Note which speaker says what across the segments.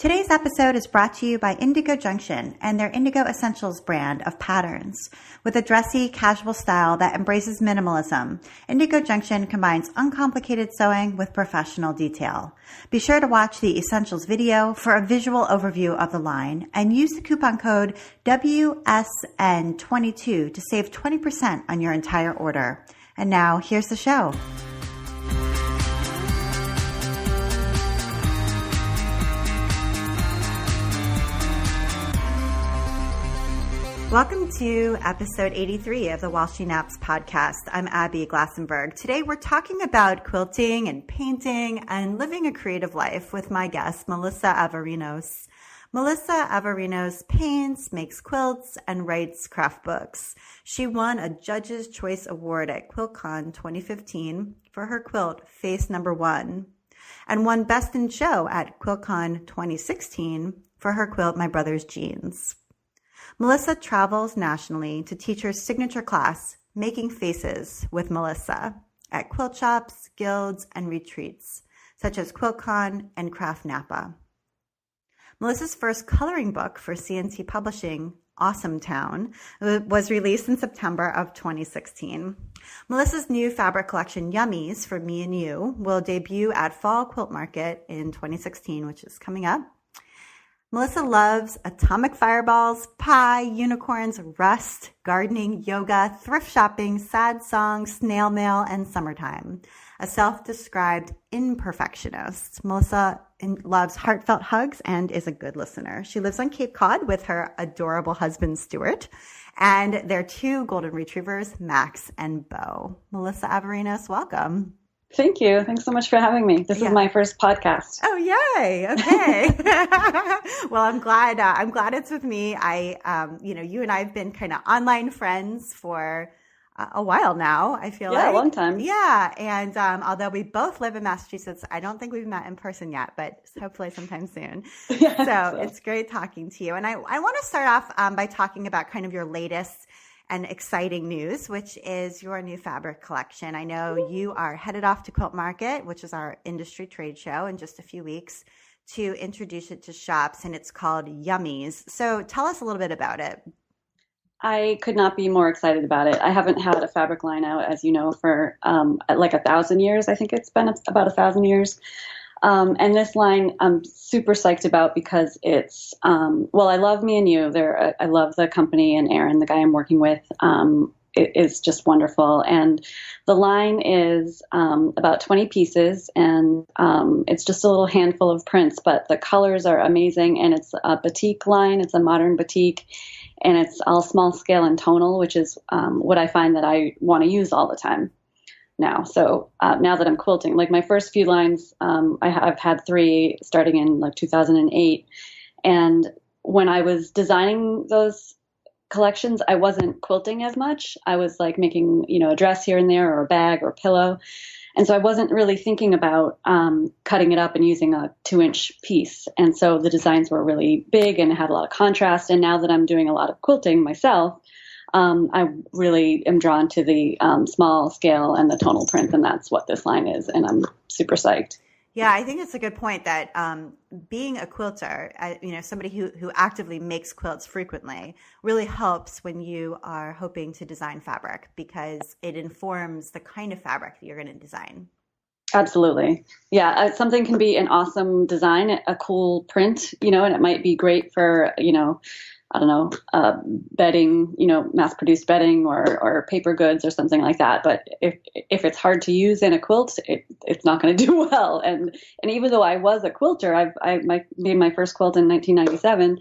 Speaker 1: Today's episode is brought to you by Indigo Junction and their Indigo Essentials brand of patterns. With a dressy, casual style that embraces minimalism, Indigo Junction combines uncomplicated sewing with professional detail. Be sure to watch the Essentials video for a visual overview of the line and use the coupon code WSN22 to save 20% on your entire order. And now, here's the show. Welcome to episode 83 of the While She Naps podcast. I'm Abby Glassenberg. Today we're talking about quilting and painting and living a creative life with my guest, Melissa Averinos. Melissa Averinos paints, makes quilts, and writes craft books. She won a Judge's Choice Award at QuiltCon 2015 for her quilt Face Number 1 and won Best in Show at QuiltCon 2016 for her quilt My Brother's Jeans. Melissa travels nationally to teach her signature class, Making Faces with Melissa, at quilt shops, guilds, and retreats, such as QuiltCon and Craft Napa. Melissa's first coloring book for CNC Publishing, Awesome Town, was released in September of 2016. Melissa's new fabric collection, YUMMIES, for Me+You, will debut at Fall Quilt Market in 2016, which is coming up. Melissa loves atomic fireballs, pie, unicorns, rust, gardening, yoga, thrift shopping, sad songs, snail mail, and summertime. A self-described imperfectionist, Melissa loves heartfelt hugs and is a good listener. She lives on Cape Cod with her adorable husband, Stuart, and their two golden retrievers, Max and Bo. Melissa Averinos, welcome.
Speaker 2: Thank you. Thanks so much for having me. This is my first podcast.
Speaker 1: Oh, yay. Okay. Well, I'm glad it's with me. You and I have been kind of online friends for a while now, I feel like.
Speaker 2: Yeah, a long time.
Speaker 1: Yeah. And although we both live in Massachusetts, I don't think we've met in person yet, but hopefully sometime soon. Yeah, so it's great talking to you. And I want to start off by talking about kind of your latest and exciting news, which is your new fabric collection. I know you are headed off to Quilt Market, which is our industry trade show, in just a few weeks to introduce it to shops, and it's called YUMMIES. So tell us a little bit about it.
Speaker 2: I could not be more excited about it. I haven't had a fabric line out, as you know, for like 1,000 years. I think it's been about 1,000 years. And this line I'm super psyched about because it's, I love Me+You. I love the company, and Aaron, the guy I'm working with, it is just wonderful. And the line is about 20 pieces, and it's just a little handful of prints, but the colors are amazing. And it's a batik line. It's a modern batik, and it's all small scale and tonal, which is what I find that I want to use all the time now. So now that I'm quilting, like my first few lines, I've had 3 starting in like 2008. And when I was designing those collections, I wasn't quilting as much. I was like making, a dress here and there, or a bag or a pillow. And so I wasn't really thinking about cutting it up and using a 2-inch piece. And so the designs were really big and had a lot of contrast. And now that I'm doing a lot of quilting myself, I really am drawn to the small scale and the tonal print, and that's what this line is, and I'm super psyched.
Speaker 1: Yeah, I think it's a good point that being a quilter, somebody who actively makes quilts frequently, really helps when you are hoping to design fabric, because it informs the kind of fabric that you're going to design.
Speaker 2: Absolutely. Yeah, something can be an awesome design, a cool print, and it might be great for, bedding, mass-produced bedding or paper goods or something like that. But if it's hard to use in a quilt, it's not going to do well. And even though I was a quilter, I made my first quilt in 1997.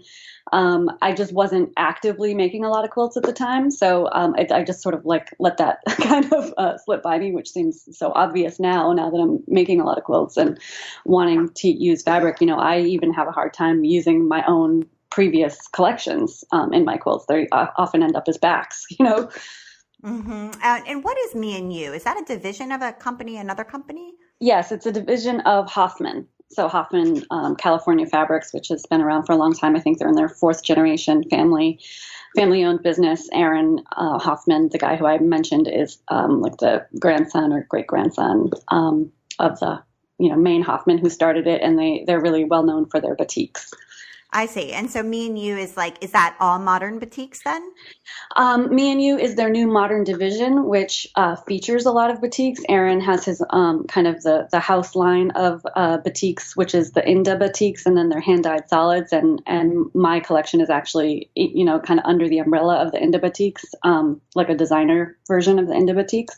Speaker 2: I just wasn't actively making a lot of quilts at the time. So I just sort of like let that kind of slip by me, which seems so obvious now that I'm making a lot of quilts and wanting to use fabric. I even have a hard time using my own previous collections in my quilts. They often end up as backs,
Speaker 1: Mm-hmm. And what is Me+You? Is that a division of another company?
Speaker 2: Yes, it's a division of Hoffman. So Hoffman California Fabrics, which has been around for a long time. I think they're in their 4th generation family-owned business. Aaron Hoffman, the guy who I mentioned, is like the grandson or great-grandson of the Maine Hoffman, who started it, and they're really well known for their batiks.
Speaker 1: I see. And so Me+You is that all modern batiks then?
Speaker 2: Me+You is their new modern division, which features a lot of batiks. Aaron has his kind of the house line of batiks, which is the Inda batiks, and then their hand-dyed solids. And my collection is actually, kind of under the umbrella of the Inda batiks, like a designer version of the Inda batiks.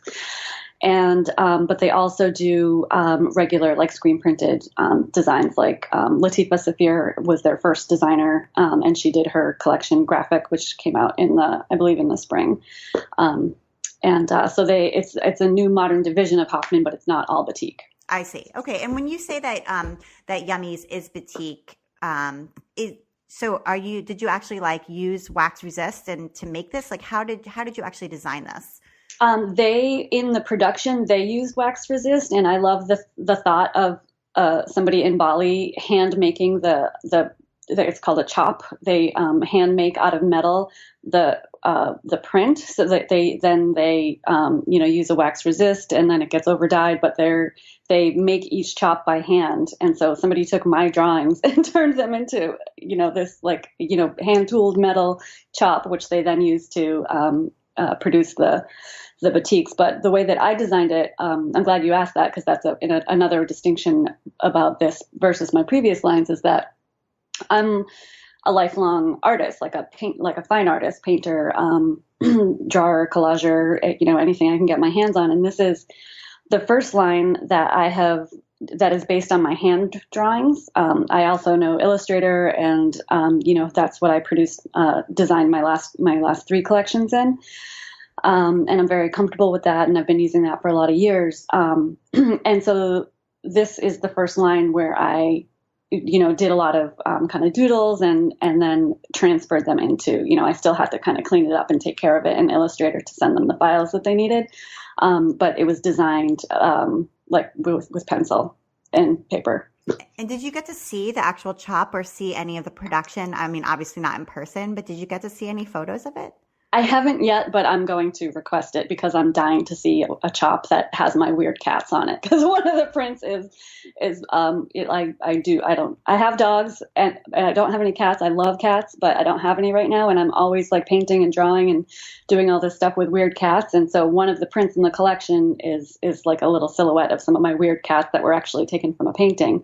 Speaker 2: And but they also do regular screen printed designs. Latifa Safir was their first designer, and she did her collection graphic, which came out I believe in the spring. So it's a new modern division of Hoffman, but it's not all batik.
Speaker 1: I see. Okay, and when you say that that YUMMIES is batik, did you actually use wax resist and to make this? How did you actually design this?
Speaker 2: In the production, they use wax resist, and I love the thought of somebody in Bali hand making it's called a chop. They hand make out of metal the print, so that they use a wax resist, and then it gets over dyed. But they make each chop by hand, and so somebody took my drawings and turned them into this hand tooled metal chop, which they then use to produce the batiks. But the way that I designed it, I'm glad you asked that, because that's another distinction about this versus my previous lines, is that I'm a lifelong artist, like a fine artist, painter, drawer, collager, anything I can get my hands on. And this is the first line that is based on my hand drawings. I also know Illustrator, and that's what I designed my last 3 collections in. And I'm very comfortable with that, and I've been using that for a lot of years. And so this is the first line where I, did a lot of kind of doodles and then transferred them into, I still had to kind of clean it up and take care of it in Illustrator to send them the files that they needed. But it was designed with pencil and paper.
Speaker 1: And did you get to see the actual chop or see any of the production? I mean, obviously not in person, but did you get to see any photos of it?
Speaker 2: I haven't yet, but I'm going to request it, because I'm dying to see a chop that has my weird cats on it. Because one of the prints I have dogs and I don't have any cats. I love cats, but I don't have any right now. And I'm always painting and drawing and doing all this stuff with weird cats. And so one of the prints in the collection is like a little silhouette of some of my weird cats that were actually taken from a painting.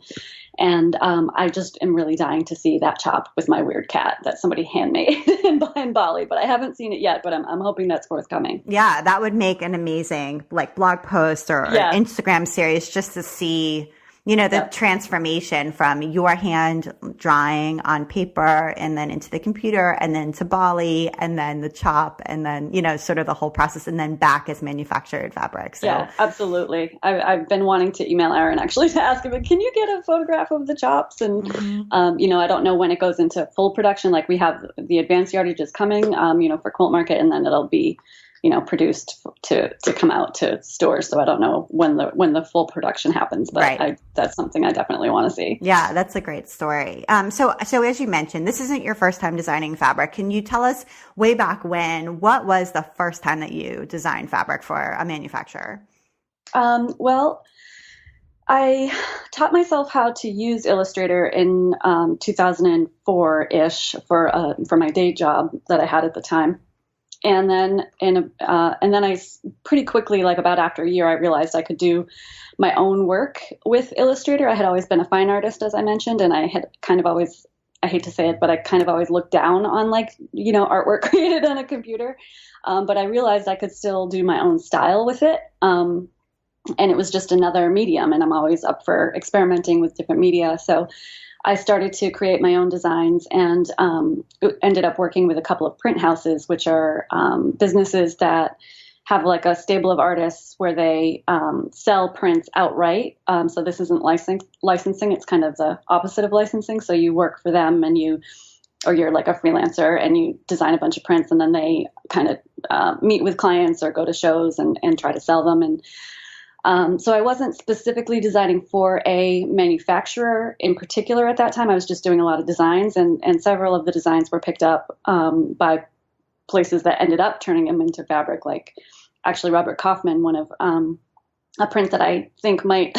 Speaker 2: And I just am really dying to see that chop with my weird cat that somebody handmade in Bali. But I haven't seen it yet, but I'm hoping that's forthcoming.
Speaker 1: Yeah, that would make an amazing blog post or Instagram series, just to see the transformation from your hand drawing on paper and then into the computer and then to Bali and then the chop and then, sort of the whole process and then back as manufactured fabric. So.
Speaker 2: Yeah, absolutely. I've been wanting to email Aaron actually to ask him, can you get a photograph of the chops? And, I don't know when it goes into full production. We have the advanced yardage is coming, for Quilt Market, and then it'll be produced to come out to stores. So I don't know when the full production happens, but right. That's something I definitely want to see.
Speaker 1: Yeah, that's a great story. So as you mentioned, this isn't your first time designing fabric. Can you tell us way back when, what was the first time that you designed fabric for a manufacturer?
Speaker 2: Well, I taught myself how to use Illustrator in 2004-ish for my day job that I had at the time. And then I pretty quickly, about after a year, I realized I could do my own work with Illustrator. I had always been a fine artist, as I mentioned, and I had kind of always, I hate to say it, but I kind of always looked down on artwork created on a computer. But I realized I could still do my own style with it. And it was just another medium, and I'm always up for experimenting with different media. So I started to create my own designs and ended up working with a couple of print houses, which are businesses that have a stable of artists where they sell prints outright. So this isn't licensing. It's kind of the opposite of licensing. So you work for them and you're a freelancer and you design a bunch of prints, and then they kind of meet with clients or go to shows and try to sell them. And so I wasn't specifically designing for a manufacturer in particular at that time. I was just doing a lot of designs, and several of the designs were picked up by places that ended up turning them into fabric, like actually Robert Kaufman, one of a print that I think might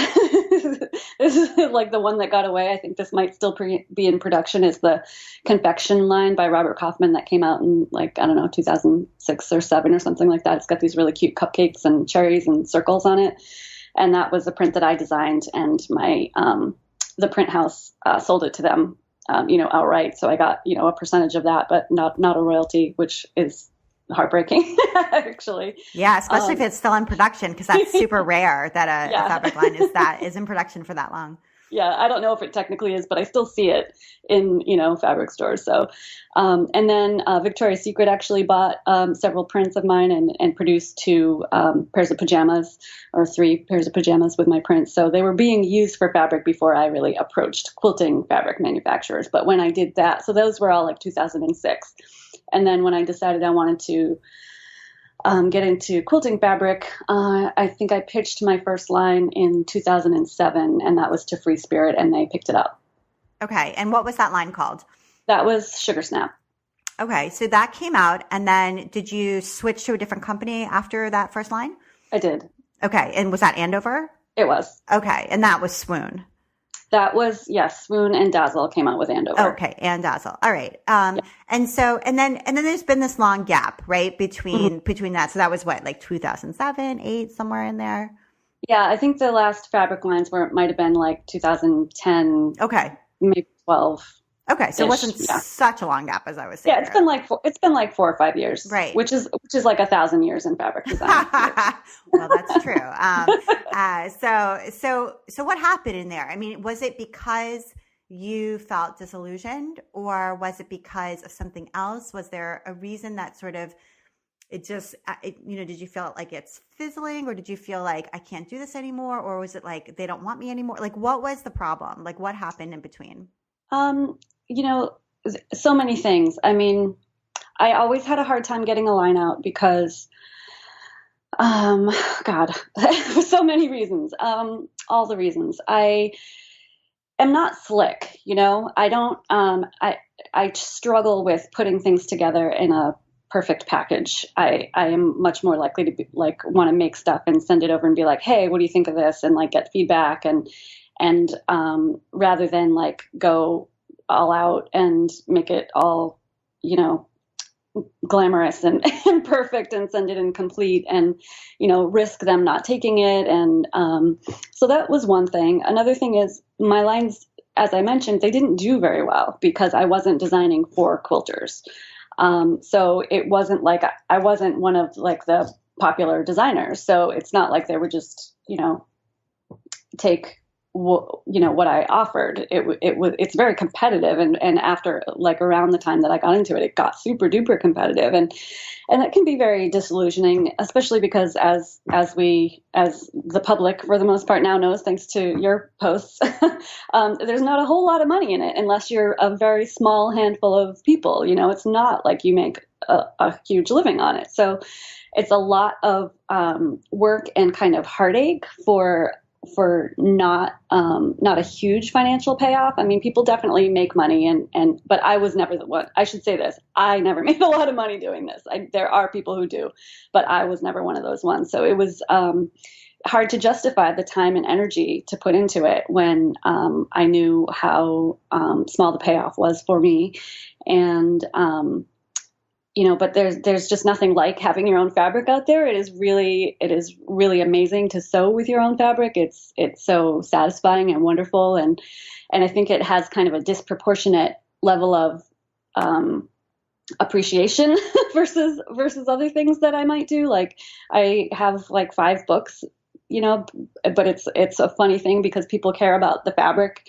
Speaker 2: this is like the one that got away. I think this might still be in production, is the confection line by Robert Kaufman that came out in, like, I don't know, 2006 or 7 or something like that. It's got these really cute cupcakes and cherries and circles on it. And that was the print that I designed, and my the print house sold it to them, outright. So I got, a percentage of that, but not a royalty, which is heartbreaking, actually.
Speaker 1: Yeah, especially if it's still in production, because that's super rare that a fabric line is in production for that long.
Speaker 2: Yeah, I don't know if it technically is, but I still see it in, fabric stores. So, and then Victoria's Secret actually bought several prints of mine and produced 2 pairs of pajamas, or 3 pairs of pajamas with my prints. So they were being used for fabric before I really approached quilting fabric manufacturers. But when I did that, so those were all like 2006. And then when I decided I wanted to get into quilting fabric, I think I pitched my first line in 2007, and that was to Free Spirit, and they picked it up.
Speaker 1: Okay. And what was that line called?
Speaker 2: That was Sugar Snap.
Speaker 1: Okay. So that came out, and then did you switch to a different company after that first line?
Speaker 2: I did.
Speaker 1: Okay. And was that Andover?
Speaker 2: It was.
Speaker 1: Okay. And that was Swoon?
Speaker 2: That was, yes, Swoon and Dazzle came out with Andover.
Speaker 1: Okay, and Dazzle. All right. And then there's been this long gap, right, between that. So that was what, like 2007, 8, somewhere in there?
Speaker 2: Yeah, I think the last fabric lines might have been like 2010.
Speaker 1: Okay.
Speaker 2: Maybe 12.
Speaker 1: Okay, so it wasn't such a long gap as I was saying.
Speaker 2: Yeah, it's been like 4 or 5 years,
Speaker 1: right?
Speaker 2: Which is like 1,000 years in fabric design.
Speaker 1: Well, that's true. So what happened in there? I mean, was it because you felt disillusioned, or was it because of something else? Was there a reason that sort of did you feel like it's fizzling, or did you feel like I can't do this anymore, or was it like they don't want me anymore? Like, what was the problem? Like, what happened in between?
Speaker 2: So many things. I mean, I always had a hard time getting a line out because, God, for so many reasons. All the reasons. I am not slick, I don't, I struggle with putting things together in a perfect package. I am much more likely to be like, want to make stuff and send it over and be like, hey, what do you think of this? And like get feedback and rather than like go all out and make it all, glamorous and perfect and send it incomplete and, risk them not taking it. And so that was one thing. Another thing is my lines, as I mentioned, they didn't do very well because I wasn't designing for quilters. So it wasn't like I wasn't one of like the popular designers. So it's not like they were just, take what I offered. It's very competitive, and after like around the time that I got into it, it got super duper competitive, and that can be very disillusioning, especially because as the public for the most part now knows, thanks to your posts, there's not a whole lot of money in it unless you're a very small handful of people. It's not like you make a huge living on it, so it's a lot of work and kind of heartache for not a huge financial payoff. I mean, people definitely make money but I was never the one. I should say this. I never made a lot of money doing this. There are people who do, but I was never one of those ones. So it was hard to justify the time and energy to put into it when I knew how small the payoff was for me. And but there's just nothing like having your own fabric out there. It is really amazing to sew with your own fabric. It's so satisfying and wonderful. And I think it has kind of a disproportionate level of appreciation versus other things that I might do. Like I have like 5 books, but it's a funny thing because people care about the fabric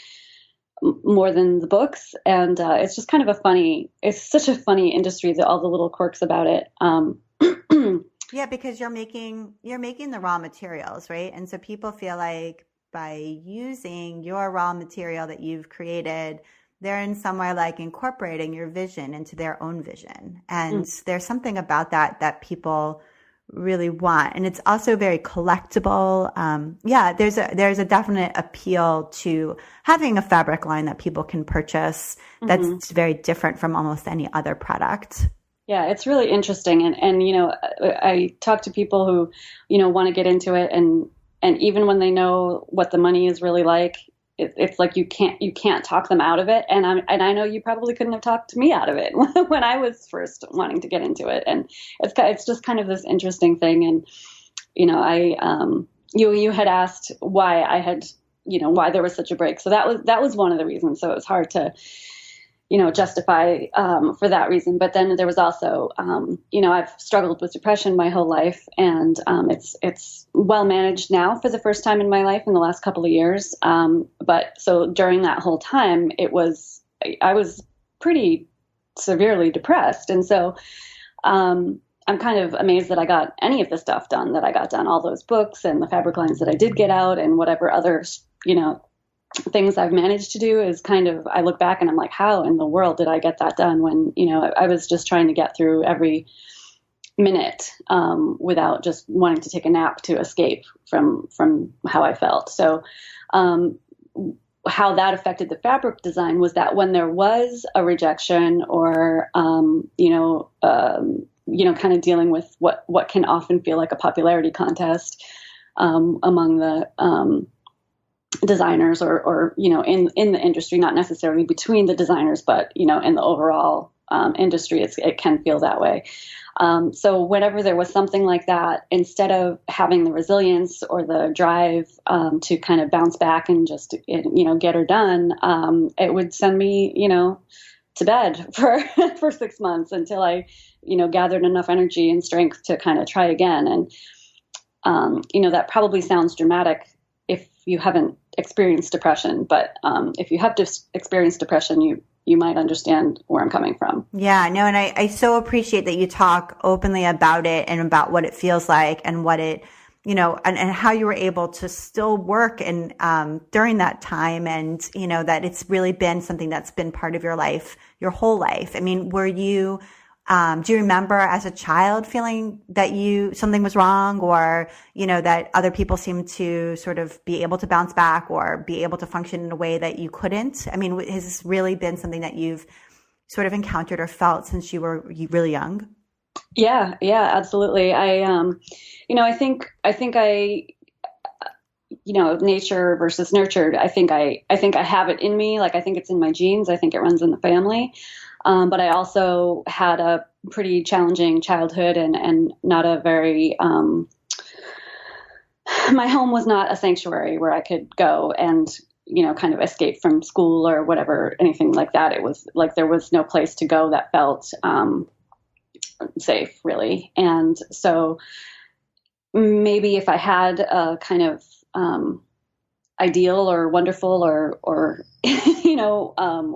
Speaker 2: more than the books, and it's just kind of it's such a funny industry, all the little quirks about it.
Speaker 1: Yeah, because you're making the raw materials, right? And so people feel like by using your raw material that you've created, they're in some way like incorporating your vision into their own vision, and there's something about that people really want, and it's also very collectible. There's a definite appeal to having a fabric line that people can purchase that's very different from almost any other product.
Speaker 2: Yeah, it's really interesting, and I talk to people who want to get into it, and and even when they know what the money is really like, it's like you can't talk them out of it. And I know you probably couldn't have talked me out of it when I was first wanting to get into it. And it's just kind of this interesting thing. And you had asked why I had, why there was such a break. So that was one of the reasons. So it was hard to, justify for that reason. But then there was also, I've struggled with depression my whole life, and it's well managed now for the first time in my life in the last couple of years. But so during that whole time, I was pretty severely depressed. And so I'm kind of amazed that I got any of the stuff done that I got done, all those books and the fabric lines that I did get out and whatever other, things I've managed to do is kind of, I look back and I'm like, how in the world did I get that done when, I was just trying to get through every minute without just wanting to take a nap to escape from how I felt. So how that affected the fabric design was that when there was a rejection or, kind of dealing with what can often feel like a popularity contest among the designers or in the industry, not necessarily between the designers, but in the overall industry, it can feel that way. So whenever there was something like that, instead of having the resilience or the drive to kind of bounce back and just get her done, it would send me to bed for 6 months until I gathered enough energy and strength to kind of try again. And that probably sounds dramatic if you haven't experienced depression, but if you have experienced depression, you might understand where I'm coming from.
Speaker 1: Yeah, no, and I so appreciate that you talk openly about it and about what it feels like and what it, and how you were able to still work and during that time, and that it's really been something that's been part of your life, your whole life. I mean, were you? Do you remember as a child feeling that something was wrong, or, that other people seemed to sort of be able to bounce back or be able to function in a way that you couldn't? I mean, has this really been something that you've sort of encountered or felt since you were really young?
Speaker 2: Yeah, absolutely. I think nature versus nurtured. I think I have it in me. Like, I think it's in my genes. I think it runs in the family. But I also had a pretty challenging childhood and not a very, my home was not a sanctuary where I could go and, kind of escape from school or whatever, anything like that. It was like there was no place to go that felt safe, really. And so maybe if I had a kind of ideal or wonderful or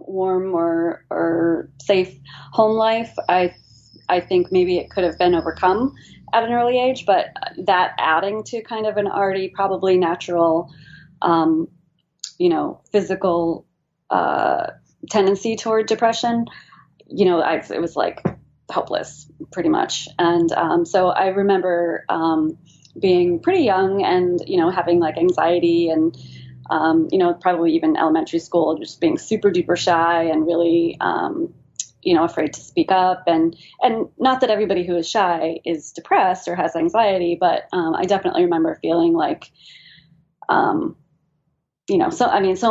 Speaker 2: warm or safe home life, I think maybe it could have been overcome at an early age, but that adding to kind of an already probably natural, physical tendency toward depression, it was like hopeless pretty much. And so I remember being pretty young and, having like anxiety and, probably even elementary school, just being super duper shy and really, afraid to speak up. And not that everybody who is shy is depressed or has anxiety, but I definitely remember feeling like, so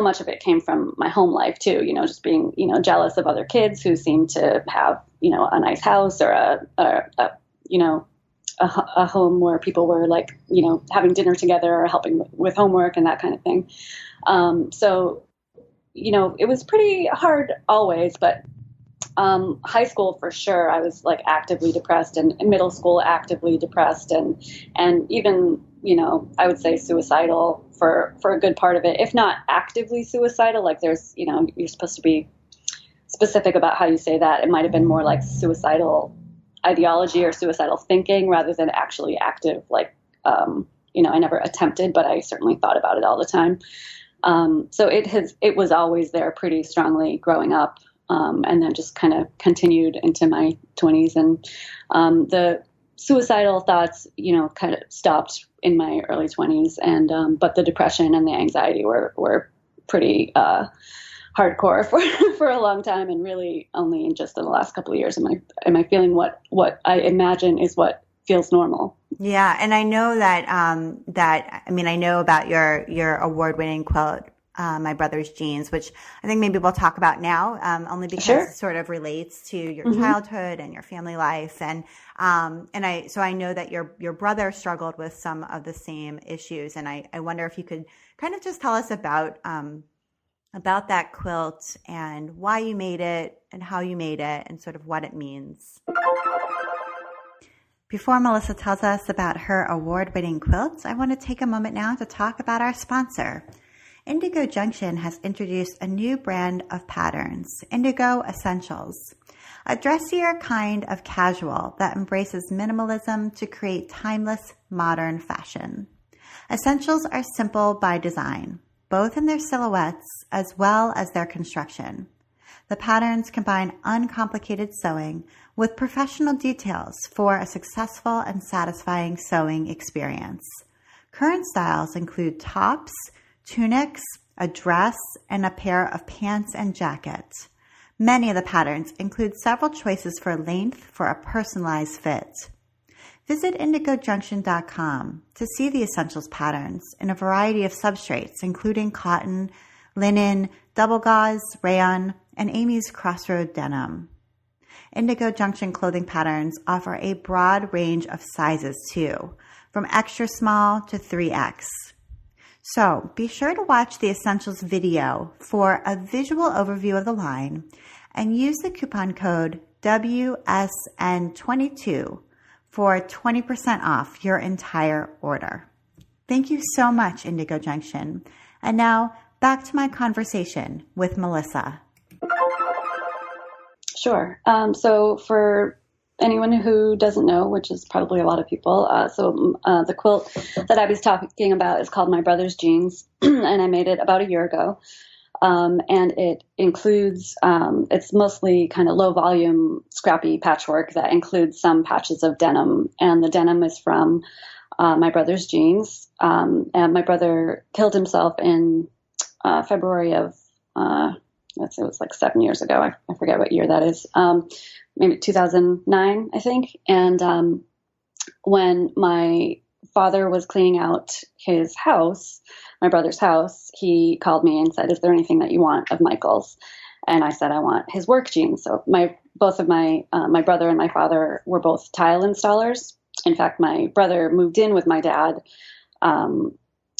Speaker 2: much of it came from my home life too, just being, jealous of other kids who seem to have, a nice house or a home where people were like, having dinner together or helping with homework and that kind of thing. So, it was pretty hard always, but high school for sure, I was like actively depressed, and in middle school actively depressed, and even, I would say suicidal for a good part of it, if not actively suicidal. Like there's, you're supposed to be specific about how you say that. It might have been more like suicidal ideology or suicidal thinking rather than actually active, like, I never attempted, but I certainly thought about it all the time. So it was always there pretty strongly growing up. And then just kind of continued into my 20s, and the suicidal thoughts, kind of stopped in my early 20s, and but the depression and the anxiety were pretty hardcore for a long time, and really only in the last couple of years am I feeling what I imagine is what feels normal.
Speaker 1: Yeah, and I know that I know about your award-winning quilt, My Brother's Jeans, which I think maybe we'll talk about now, only because
Speaker 2: Sure.
Speaker 1: it sort of relates to your
Speaker 2: Hmm.
Speaker 1: childhood and your family life, and I know that your brother struggled with some of the same issues, and I wonder if you could kind of just tell us about that quilt and why you made it and how you made it and sort of what it means. Before Melissa tells us about her award-winning quilts, I want to take a moment now to talk about our sponsor. Indigo Junction has introduced a new brand of patterns, Indigo Essentials, a dressier kind of casual that embraces minimalism to create timeless, modern fashion. Essentials are simple by design, both in their silhouettes as well as their construction. The patterns combine uncomplicated sewing with professional details for a successful and satisfying sewing experience. Current styles include tops, tunics, a dress, and a pair of pants and jackets. Many of the patterns include several choices for length for a personalized fit. Visit indigojunction.com to see the Essentials patterns in a variety of substrates, including cotton, linen, double gauze, rayon, and Amy's Crossroad denim. Indigo Junction clothing patterns offer a broad range of sizes too, from extra small to 3X. So be sure to watch the Essentials video for a visual overview of the line and use the coupon code WSN22 for 20% off your entire order. Thank you so much, Indigo Junction. And now back to my conversation with Melissa.
Speaker 2: Sure. So for anyone who doesn't know, which is probably a lot of people, the quilt that Abby's talking about is called My Brother's Jeans, and I made it about a year ago. And it includes, it's mostly kind of low volume, scrappy patchwork that includes some patches of denim. And the denim is from my brother's jeans. And my brother killed himself in February of, it was like 7 years ago. I forget what year that is. Maybe 2009, I think. And when my father was cleaning out his house, my brother's house, he called me and said, "Is there anything that you want of Michael's?" And I said, "I want his work jeans." So my brother and my father were both tile installers. In fact, my brother moved in with my dad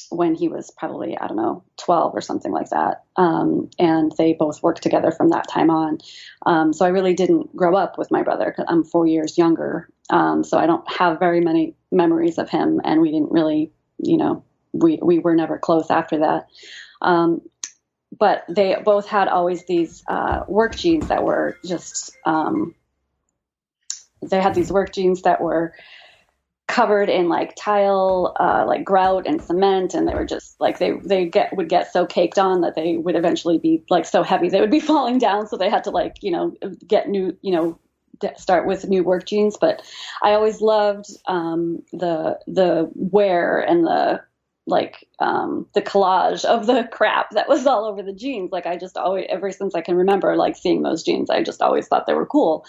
Speaker 2: when he was probably, 12 or something like that. And they both worked together from that time on. So I really didn't grow up with my brother. I'm 4 years younger. So I don't have very many memories of him. And we didn't really, we were never close after that. But they both had always these work jeans that were just, they had these work jeans that were covered in like tile, like grout and cement, and they were just like would get so caked on that they would eventually be like so heavy they would be falling down. So they had to get new, start with new work jeans. But I always loved the wear and the collage of the crap that was all over the jeans. Like I just always, ever since I can remember, like seeing those jeans, I just always thought they were cool.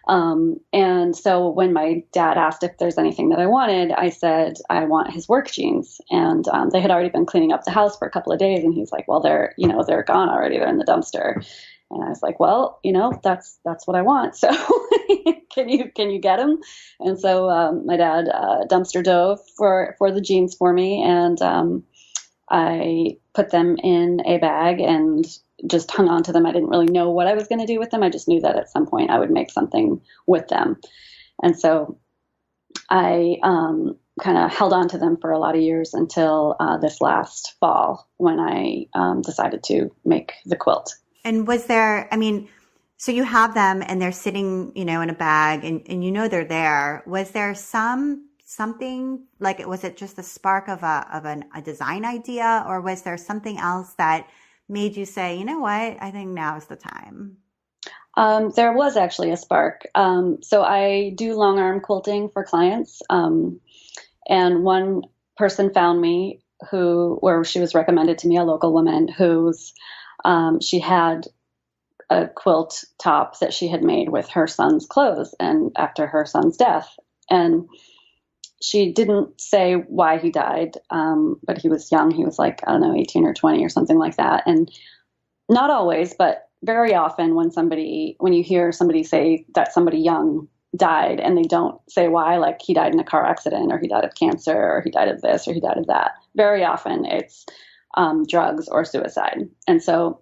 Speaker 2: And so when my dad asked if there's anything that I wanted, I said, I want his work jeans. And, they had already been cleaning up the house for a couple of days. And he's like, well, they're gone already. They're in the dumpster. And I was like, well, that's what I want. So can you get them? And so, my dad, dumpster dove for the jeans for me. And, I put them in a bag and just hung on to them. I didn't really know what I was going to do with them. I just knew that at some point I would make something with them. And so I kind of held on to them for a lot of years until this last fall when I decided to make the quilt.
Speaker 1: And was there, so you have them and they're sitting, in a bag and they're there. Was there something like, was it just the spark of a design idea, or was there something else that made you say, you know what, I think now is the time?
Speaker 2: There was actually a spark. So I do long arm quilting for clients. And one person found me where she was recommended to me, a local woman who's, she had a quilt top that she had made with her son's clothes and after her son's death. And she didn't say why he died, but he was young. He was like, I don't know, 18 or 20 or something like that. And not always, but very often when you hear somebody say that somebody young died and they don't say why, like he died in a car accident or he died of cancer or he died of this or he died of that, very often it's drugs or suicide. And so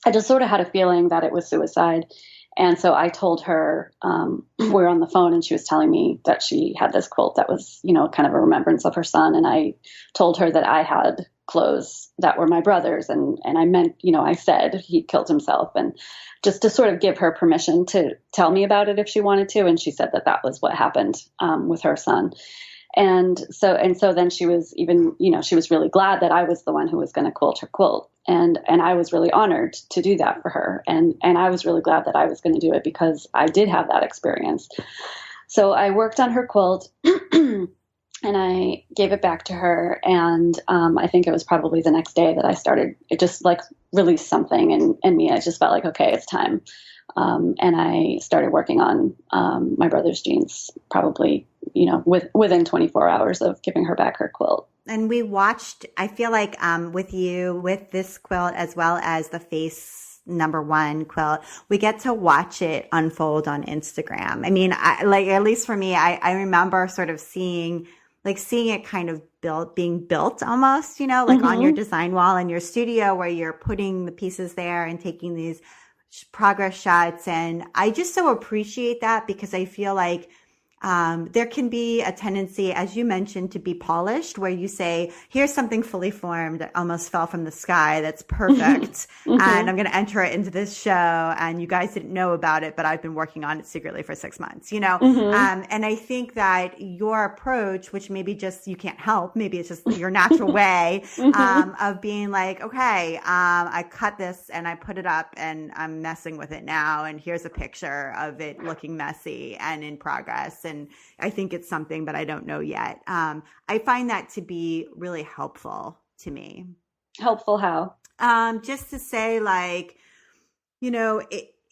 Speaker 2: I just sort of had a feeling that it was suicide. And so I told her, we were on the phone and she was telling me that she had this quilt that was, kind of a remembrance of her son. And I told her that I had clothes that were my brother's. And I meant, I said he killed himself, and just to sort of give her permission to tell me about it if she wanted to. And she said that that was what happened with her son. And so then she was even, she was really glad that I was the one who was going to quilt her quilt. And I was really honored to do that for her. And I was really glad that I was going to do it because I did have that experience. So I worked on her quilt and I gave it back to her. And I think it was probably the next day that I started, it just like released something in me. I just felt like, okay, it's time. And I started working on my brother's jeans probably, within 24 hours of giving her back her quilt.
Speaker 1: And we watched, I feel like with you, with this quilt, as well as the face #1 quilt, we get to watch it unfold on Instagram. I mean, at least for me, I remember sort of seeing it kind of being built almost, on your design wall in your studio where you're putting the pieces there and taking these progress shots. And I just so appreciate that because I feel like there can be a tendency, as you mentioned, to be polished, where you say, here's something fully formed that almost fell from the sky that's perfect. And I'm going to enter it into this show. And you guys didn't know about it, but I've been working on it secretly for 6 months, And I think that your approach, which maybe just you can't help, maybe it's just your natural way of being like, okay, I cut this and I put it up and I'm messing with it now. And here's a picture of it looking messy and in progress. And I think it's something, but I don't know yet. I find that to be really helpful to me.
Speaker 2: Helpful how?
Speaker 1: Just to say,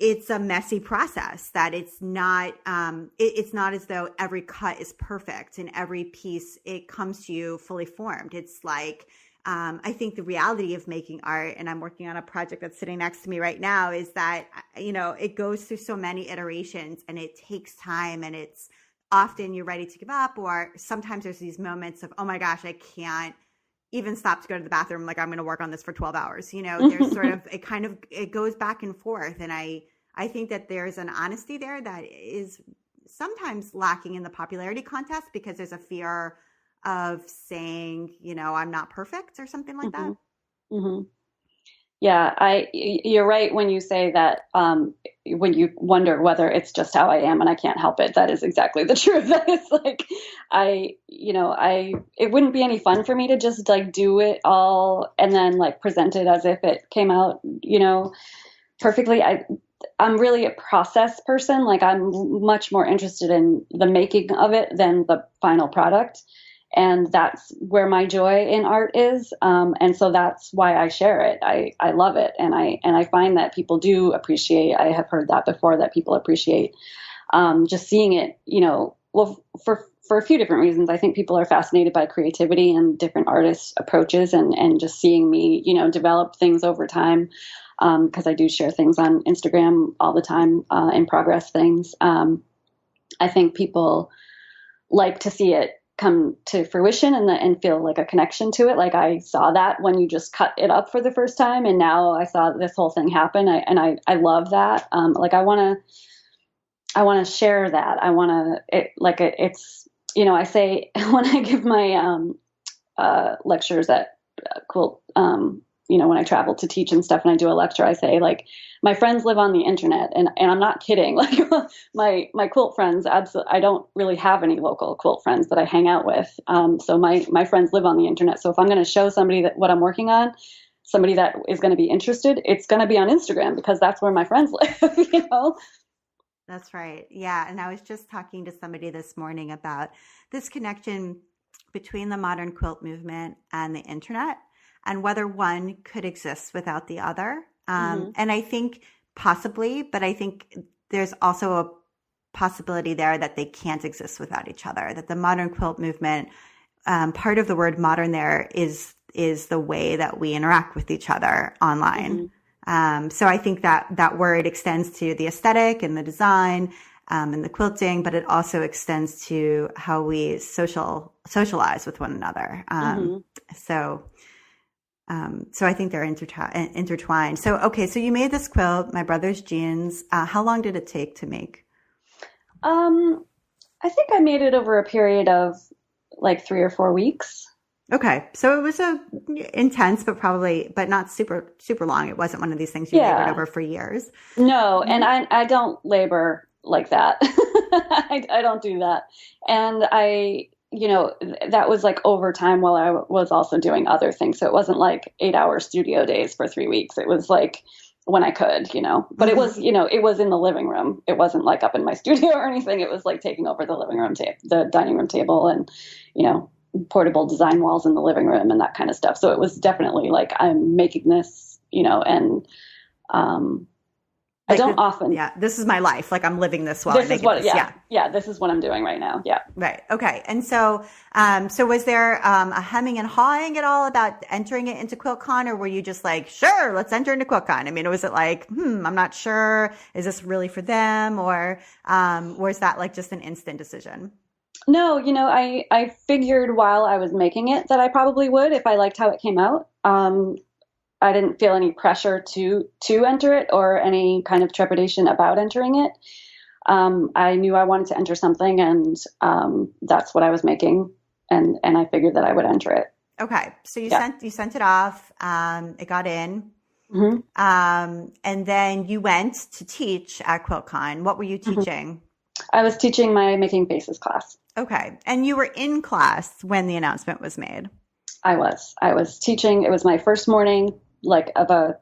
Speaker 1: it's a messy process, that it's not as though every cut is perfect and every piece, it comes to you fully formed. It's like, I think the reality of making art, and I'm working on a project that's sitting next to me right now, is that, it goes through so many iterations and it takes time, and it's often you're ready to give up, or sometimes there's these moments of, oh my gosh, I can't even stop to go to the bathroom. Like I'm going to work on this for 12 hours. There's sort of, it goes back and forth. And I think that there's an honesty there that is sometimes lacking in the popularity contest because there's a fear of saying, I'm not perfect or something like that.
Speaker 2: Mm-hmm. Yeah, you're right when you say that, when you wonder whether it's just how I am and I can't help it. That is exactly the truth. That is like, it wouldn't be any fun for me to just like do it all and then like present it as if it came out, perfectly. I'm really a process person. Like I'm much more interested in the making of it than the final product. And that's where my joy in art is. And so that's why I share it. I love it. And I find that people do appreciate, I have heard that before, that people appreciate just seeing it, well, for a few different reasons. I think people are fascinated by creativity and different artists' approaches and just seeing me, develop things over time. Because I do share things on Instagram all the time, in progress things. I think people like to see it come to fruition and feel like a connection to it. Like I saw that when you just cut it up for the first time, and now I saw this whole thing happen. I love that. Like I want to share that. I want to, it's, I say when I give my, lectures at Quilt, when I travel to teach and stuff and I do a lecture, I say like, my friends live on the internet, and I'm not kidding. Like my quilt friends, absolutely, I don't really have any local quilt friends that I hang out with. So my friends live on the internet. So if I'm going to show somebody that what I'm working on, somebody that is going to be interested, it's going to be on Instagram because that's where my friends live,
Speaker 1: That's right. Yeah. And I was just talking to somebody this morning about this connection between the modern quilt movement and the internet, and whether one could exist without the other. And I think possibly, but I think there's also possibility there that they can't exist without each other, that the modern quilt movement, part of the word modern there is the way that we interact with each other online. So I think that word extends to the aesthetic and the design, and the quilting, but it also extends to how we socialize with one another. So I think they're intertwined. So, okay. So you made this quilt, My Brother's Jeans. How long did it take to make?
Speaker 2: I think I made it over a period of like 3 or 4 weeks.
Speaker 1: Okay. So it was intense, but not super, super long. It wasn't one of these things you labored over for years.
Speaker 2: No. And I don't labor like that. I don't do that. And that was like overtime while I was also doing other things. So it wasn't like 8-hour studio days for 3 weeks. It was like when I could, but it was, it was in the living room. It wasn't like up in my studio or anything. It was like taking over the living room the dining room table and, portable design walls in the living room and that kind of stuff. So it was definitely like, I'm making this, and, I don't often.
Speaker 1: Yeah, this is my life. Like I'm living this while I make this.
Speaker 2: Yeah, this is what I'm doing right now. Yeah.
Speaker 1: Right. Okay. And so, was there a hemming and hawing at all about entering it into QuiltCon, or were you just like, sure, let's enter into QuiltCon? I mean, was it like, I'm not sure. Is this really for them, or was that like just an instant decision?
Speaker 2: No, I figured while I was making it that I probably would if I liked how it came out. I didn't feel any pressure to enter it or any kind of trepidation about entering it. I knew I wanted to enter something, and that's what I was making, and I figured that I would enter it.
Speaker 1: Okay, so you sent it off. It got in, and then you went to teach at QuiltCon. What were you teaching?
Speaker 2: I was teaching my Making Faces class.
Speaker 1: Okay, and you were in class when the announcement was made. I
Speaker 2: was teaching. It was my first morning, of a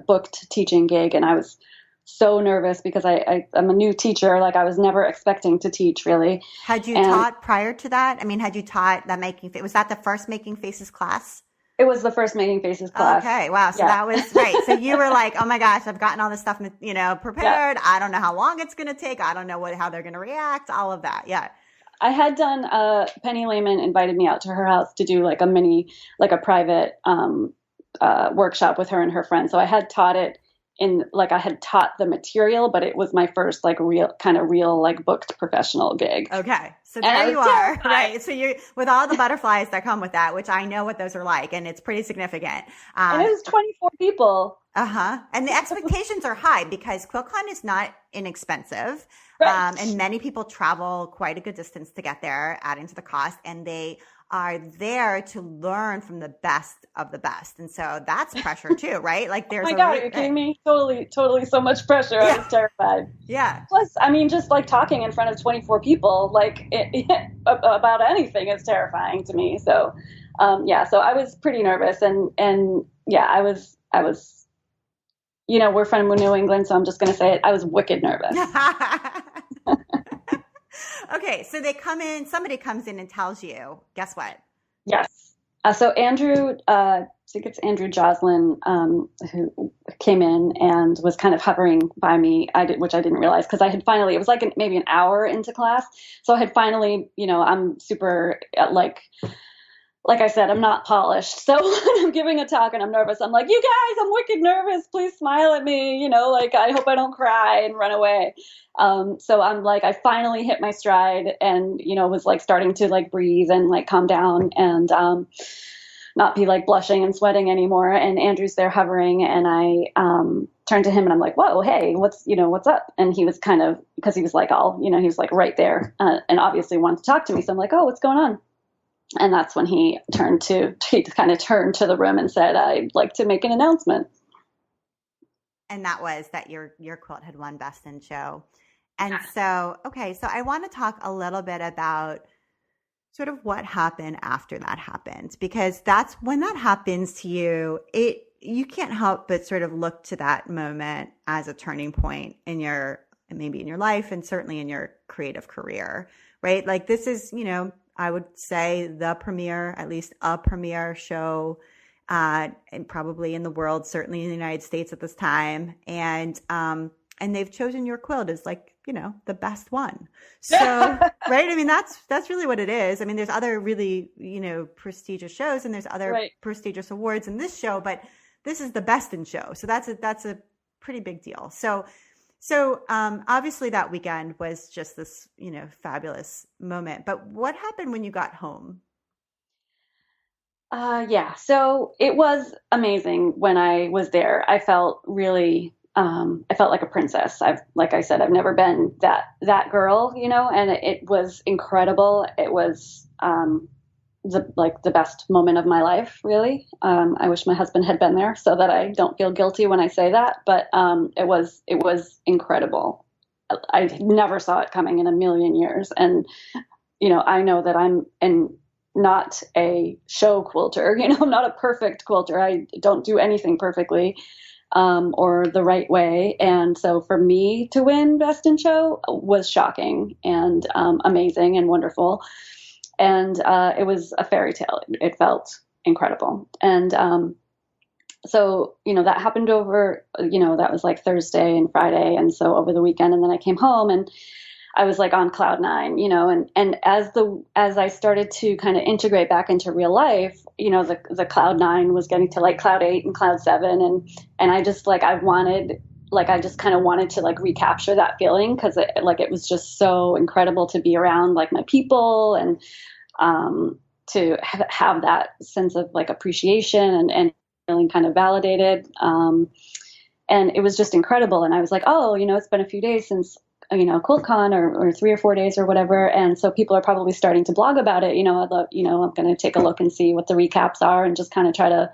Speaker 2: booked teaching gig, and I was so nervous because I'm a new teacher. Like I was never expecting to teach really.
Speaker 1: Had you taught prior to that? I mean, had you taught that was that the first Making Faces class?
Speaker 2: It was the first Making Faces class.
Speaker 1: Okay, wow. So that was right. So you were like, oh my gosh, I've gotten all this stuff, prepared. Yeah. I don't know how long it's going to take. I don't know how they're going to react. All of that. Yeah.
Speaker 2: I had done, Penny Lehman invited me out to her house to do like a private workshop with her and her friends. So I had taught it I had taught the material, but it was my first real booked professional gig.
Speaker 1: Okay. So there you are. Right. So you're with all the butterflies that come with that, which I know what those are like, and it's pretty significant.
Speaker 2: And it was 24 people.
Speaker 1: And the expectations are high because QuiltCon is not inexpensive.
Speaker 2: Right.
Speaker 1: And many people travel quite a good distance to get there, adding to the cost, and they are there to learn from the best of the best. And so that's pressure too, right? Like there's
Speaker 2: oh my God, are you kidding me? Totally so much pressure. Yeah. I was terrified.
Speaker 1: Yeah.
Speaker 2: Plus, I mean, just like talking in front of 24 people, about anything is terrifying to me. So, so I was pretty nervous and I was, we're from New England, so I'm just going to say it. I was wicked nervous.
Speaker 1: Okay, so somebody comes in and tells you, guess what?
Speaker 2: Yes. So Andrew, I think it's Andrew Joslin, who came in and was kind of hovering by me, which I didn't realize because I had finally, it was maybe an hour into class. So I had finally, I'm super like I said, I'm not polished. So when I'm giving a talk and I'm nervous, I'm like, you guys, I'm wicked nervous. Please smile at me. I hope I don't cry and run away. So I'm like, I finally hit my stride and, was starting to breathe and calm down and not be blushing and sweating anymore. And Andrew's there hovering and I turned to him and I'm like, whoa, hey, what's up? And he was because he was he was right there and obviously wanted to talk to me. So I'm like, oh, what's going on? And that's when he kind of turned to the room and said, I'd like to make an announcement.
Speaker 1: And that was that your quilt had won Best in Show. And so I want to talk a little bit about sort of what happened after that happened, because that's when that happens to you, you can't help but sort of look to that moment as a turning point maybe in your life and certainly in your creative career, right? Like this is, I would say at least a premiere show, and probably in the world, certainly in the United States at this time. And and they've chosen your quilt as like, you know, the best one. So, right. I mean, that's really what it is. I mean, there's other really, you know, prestigious shows and there's other prestigious awards in this show, but this is the best in show. So that's a pretty big deal. So obviously that weekend was just this, you know, fabulous moment, but what happened when you got home?
Speaker 2: Yeah, so it was amazing when I was there. I felt really, I felt like a princess. Like I said, I've never been that girl, you know, and it was incredible. It was, the best moment of my life, really. I wish my husband had been there so that I don't feel guilty when I say that, but, it was incredible. I never saw it coming in a million years. And, you know, I know that not a show quilter, you know, I'm not a perfect quilter. I don't do anything perfectly, or the right way. And so for me to win Best in Show was shocking and, amazing and wonderful. And, it was a fairy tale. It felt incredible. And, so, you know, that happened over, you know, that was like Thursday and Friday. And so over the weekend, and then I came home and I was like on cloud nine, you know, and as I started to kind of integrate back into real life, you know, the cloud nine was getting to like cloud eight and cloud seven. And I just like, I just kind of wanted to like recapture that feeling. Cause it was just so incredible to be around like my people and, to have that sense of like appreciation and feeling kind of validated. And it was just incredible. And I was like, oh, you know, it's been a few days since, you know, QuiltCon or 3 or 4 days or whatever. And so people are probably starting to blog about it. You know, I'm going to take a look and see what the recaps are and just kind of try to,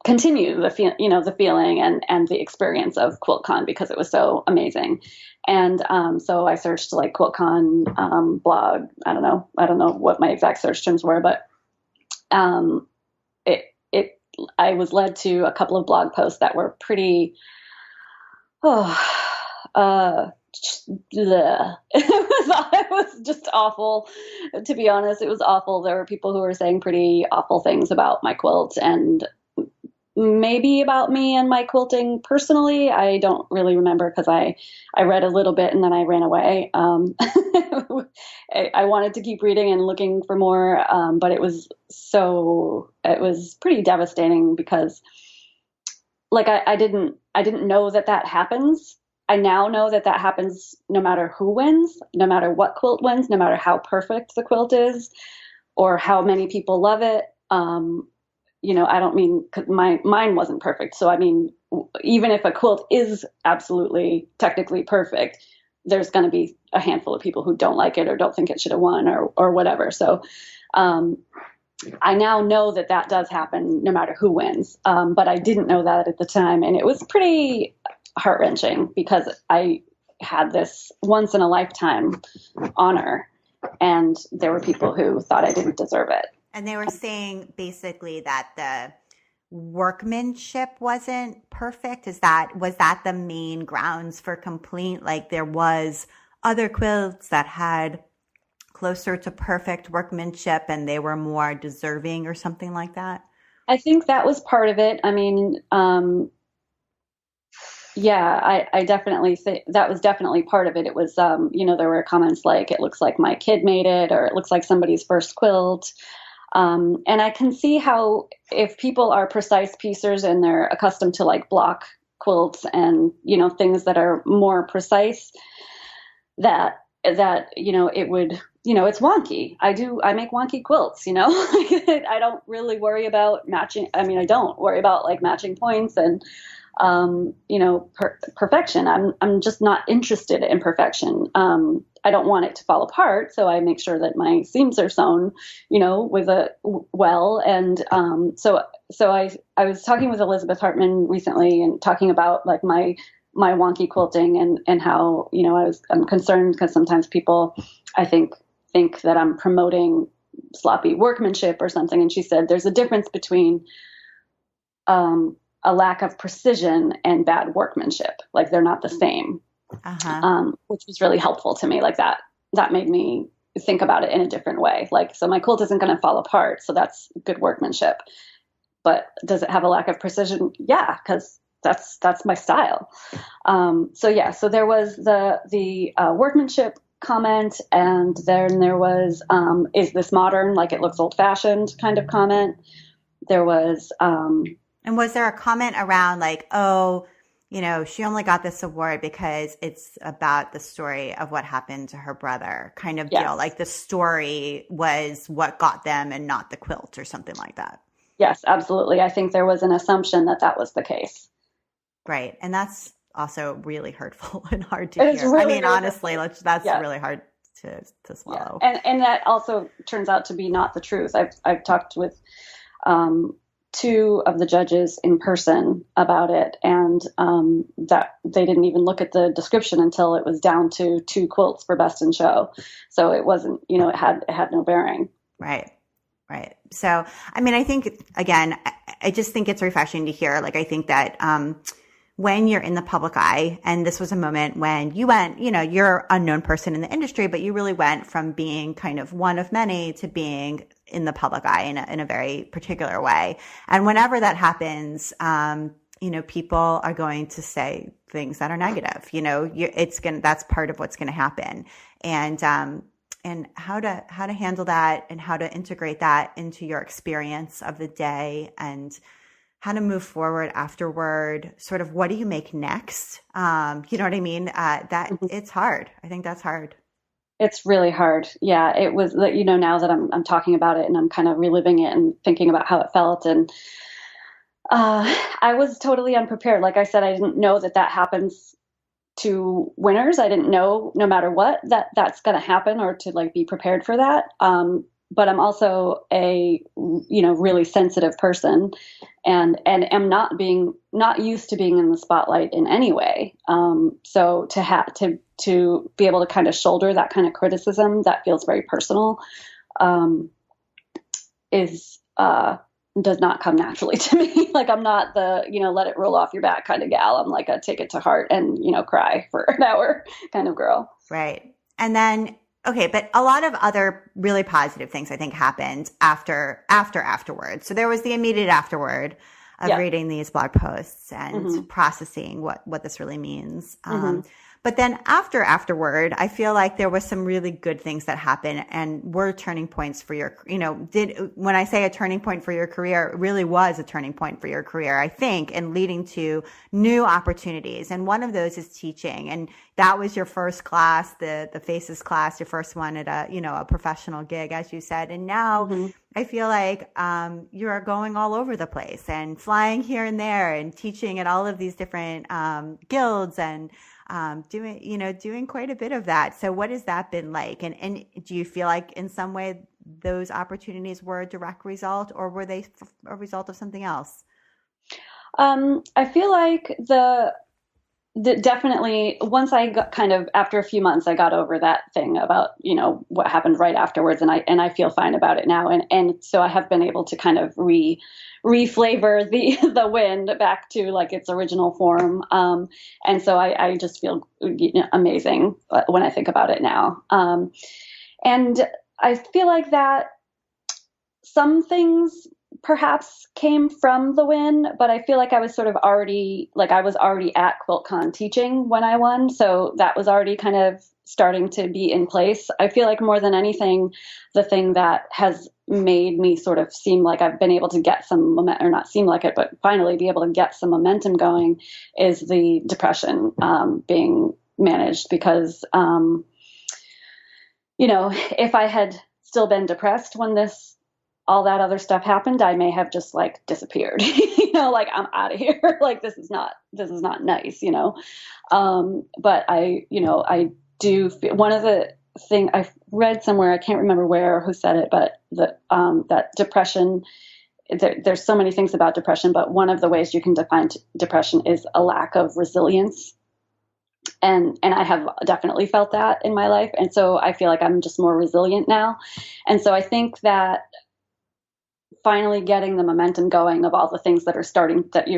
Speaker 2: continue the feeling and the experience of QuiltCon because it was so amazing. And, so I searched like QuiltCon, blog. I don't know what my exact search terms were, but, I was led to a couple of blog posts that were pretty, it was just awful. To be honest, it was awful. There were people who were saying pretty awful things about my quilt and maybe about me and my quilting personally. I don't really remember because I read a little bit and then I ran away. I wanted to keep reading and looking for more, but it was pretty devastating because like I didn't know that happens. I now know that happens no matter who wins, no matter what quilt wins, no matter how perfect the quilt is or how many people love it. You know, I don't mean mine wasn't perfect. So, I mean, even if a quilt is absolutely technically perfect, there's going to be a handful of people who don't like it or don't think it should have won or whatever. So, I now know that does happen no matter who wins. But I didn't know that at the time. And it was pretty heart-wrenching because I had this once in a lifetime honor and there were people who thought I didn't deserve it.
Speaker 1: And they were saying basically that the workmanship wasn't perfect. Was that the main grounds for complaint? Like there was other quilts that had closer to perfect workmanship and they were more deserving or something like that?
Speaker 2: I think that was part of it. I mean, yeah, I definitely think that was definitely part of it. It was, you know, there were comments like, it looks like my kid made it, or it looks like somebody's first quilt. And I can see how if people are precise piecers and they're accustomed to like block quilts and, you know, things that are more precise, that, you know, it would, you know, it's wonky. I make wonky quilts, you know, I don't really worry about matching. I mean, I don't worry about like matching points and, you know, perfection. I'm just not interested in perfection. I don't want it to fall apart. So I make sure that my seams are sewn, you know, with well. And, so I was talking with Elizabeth Hartman recently and talking about like my wonky quilting and how, you know, I'm concerned because sometimes people, I think that I'm promoting sloppy workmanship or something. And she said, there's a difference between, a lack of precision and bad workmanship. Like they're not the same, which was really helpful to me. Like that made me think about it in a different way. Like, so my quilt isn't going to fall apart. So that's good workmanship, but does it have a lack of precision? Yeah. Cause that's my style. So there was the workmanship comment, and then there was is this modern, like it looks old fashioned kind of comment. There was
Speaker 1: and was there a comment around like, oh, she only got this award because it's about the story of what happened to her brother, kind of deal, like the story was what got them and not the quilt or something like that?
Speaker 2: Yes, absolutely. I think there was an assumption that was the case.
Speaker 1: Right. And that's also really hurtful and hard to hear.
Speaker 2: Really,
Speaker 1: I mean,
Speaker 2: really
Speaker 1: honestly, that's really hard to swallow.
Speaker 2: Yeah. And that also turns out to be not the truth. I've talked with two of the judges in person about it, and that they didn't even look at the description until it was down to 2 quilts for best in show. So it wasn't, it had no bearing.
Speaker 1: Right. Right. So, I mean, I think, again, I just think it's refreshing to hear. Like, I think that when you're in the public eye, and this was a moment when you went, you're an unknown person in the industry, but you really went from being kind of one of many to being in the public eye in a very particular way. And whenever that happens, people are going to say things that are negative. That's part of what's going to happen. And how to handle that and how to integrate that into your experience of the day and how to move forward afterward. Sort of, what do you make next? You know what I mean? It's hard. I think that's hard.
Speaker 2: It's really hard. Yeah, it was, now that I'm talking about it and I'm kind of reliving it and thinking about how it felt. And I was totally unprepared. Like I said, I didn't know that happens to winners. I didn't know, no matter what, that's going to happen, or to like be prepared for that. But I'm also a, really sensitive person, and am not used to being in the spotlight in any way. So to be able to kind of shoulder that kind of criticism that feels very personal, does not come naturally to me. Like, I'm not the, let it roll off your back kind of gal. I'm like a take it to heart and, cry for an hour kind of girl.
Speaker 1: Right. And then, okay, but a lot of other really positive things I think happened afterwards. So there was the immediate afterward of reading these blog posts and processing what this really means. But then afterward, I feel like there was some really good things that happened and were turning points for your, when I say a turning point for your career, it really was a turning point for your career, I think, and leading to new opportunities. And one of those is teaching. And that was your first class, the Faces class, your first one at a professional gig, as you said. And now I feel like you are going all over the place and flying here and there and teaching at all of these different guilds and doing quite a bit of that. So what has that been like? And do you feel like in some way those opportunities were a direct result, or were they a result of something else?
Speaker 2: I feel like definitely once I got after a few months, I got over that thing about, what happened right afterwards. And I feel fine about it now. And so I have been able to kind of reflavor the wind back to like its original form. And so I just feel amazing when I think about it now. And I feel like that some things perhaps came from the win, but I feel like I was sort of already at QuiltCon teaching when I won. So that was already kind of starting to be in place. I feel like more than anything, the thing that has made me sort of seem like I've been able to get some momentum, or not seem like it, but finally be able to get some momentum going, is the depression being managed. Because, if I had still been depressed when all that other stuff happened, I may have just like disappeared, like I'm out of here. Like, this is not nice, but I do feel, one of the thing I've read somewhere, I can't remember where, who said it, but that depression, there's so many things about depression, but one of the ways you can define depression is a lack of resilience. And I have definitely felt that in my life. And so I feel like I'm just more resilient now. And so I think that finally getting the momentum going of all the things that you're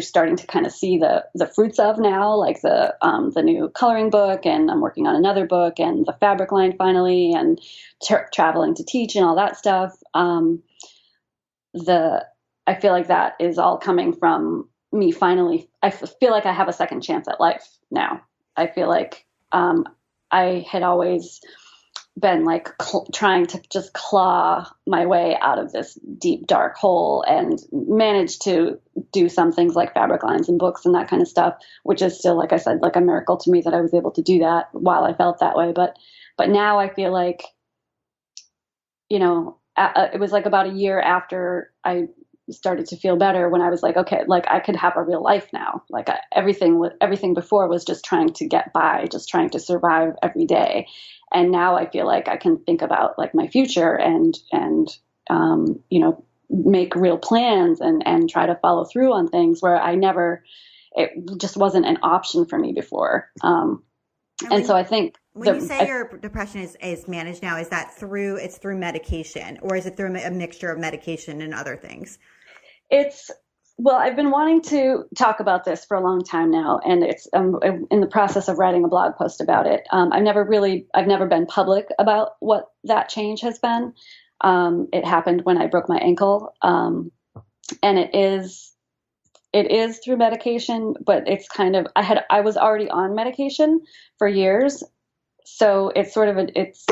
Speaker 2: starting to kind of see the fruits of now, like the new coloring book, and I'm working on another book, and the fabric line finally, and traveling to teach and all that stuff. I feel like that is all coming from me finally. feel like I have a second chance at life now. I feel like I had always been like trying to just claw my way out of this deep, dark hole, and managed to do some things like fabric lines and books and that kind of stuff, which is still, like I said, like a miracle to me that I was able to do that while I felt that way. But now I feel like, it was like about a year after I started to feel better when I was like, okay, like I could have a real life now. Like everything before was just trying to get by, just trying to survive every day. And now I feel like I can think about like my future and make real plans and try to follow through on things where it just wasn't an option for me before. So I think
Speaker 1: when you say your depression is managed now, is that through medication, or is it through a mixture of medication and other things?
Speaker 2: I've been wanting to talk about this for a long time now, and it's in the process of writing a blog post about it. I've never been public about what that change has been. It happened when I broke my ankle, and it is through medication, but it's kind of, I was already on medication for years. So it's it's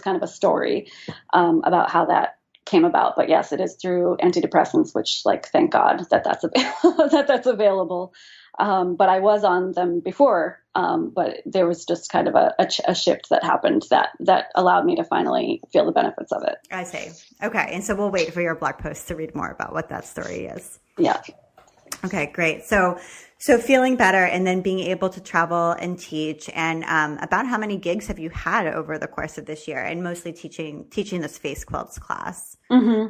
Speaker 2: kind of a story, about how that came about. But yes, it is through antidepressants, which, like, thank God that's available. But I was on them before. But there was just kind of a shift that happened that allowed me to finally feel the benefits of it.
Speaker 1: I see. Okay. And so we'll wait for your blog post to read more about what that story is.
Speaker 2: Yeah.
Speaker 1: Okay, great. So feeling better and then being able to travel and teach, and about how many gigs have you had over the course of this year, and mostly teaching this face quilts class?
Speaker 2: Mm-hmm.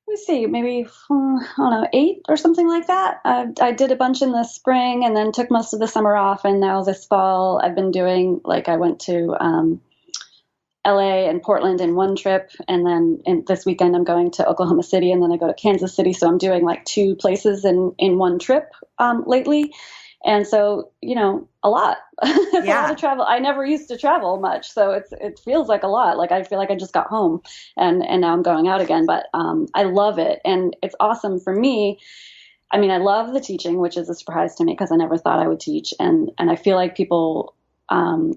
Speaker 2: Let me see, maybe, I don't know, 8 or something like that. I did a bunch in the spring and then took most of the summer off. And now this fall I've been doing, like, I went to LA and Portland in one trip. And then this weekend I'm going to Oklahoma City, and then I go to Kansas City. So I'm doing like 2 places in one trip lately. And so, a lot. It's a lot of travel. I never used to travel much. So it feels like a lot. Like I feel like I just got home and now I'm going out again. But I love it. And it's awesome for me. I mean, I love the teaching, which is a surprise to me because I never thought I would teach. And I feel like people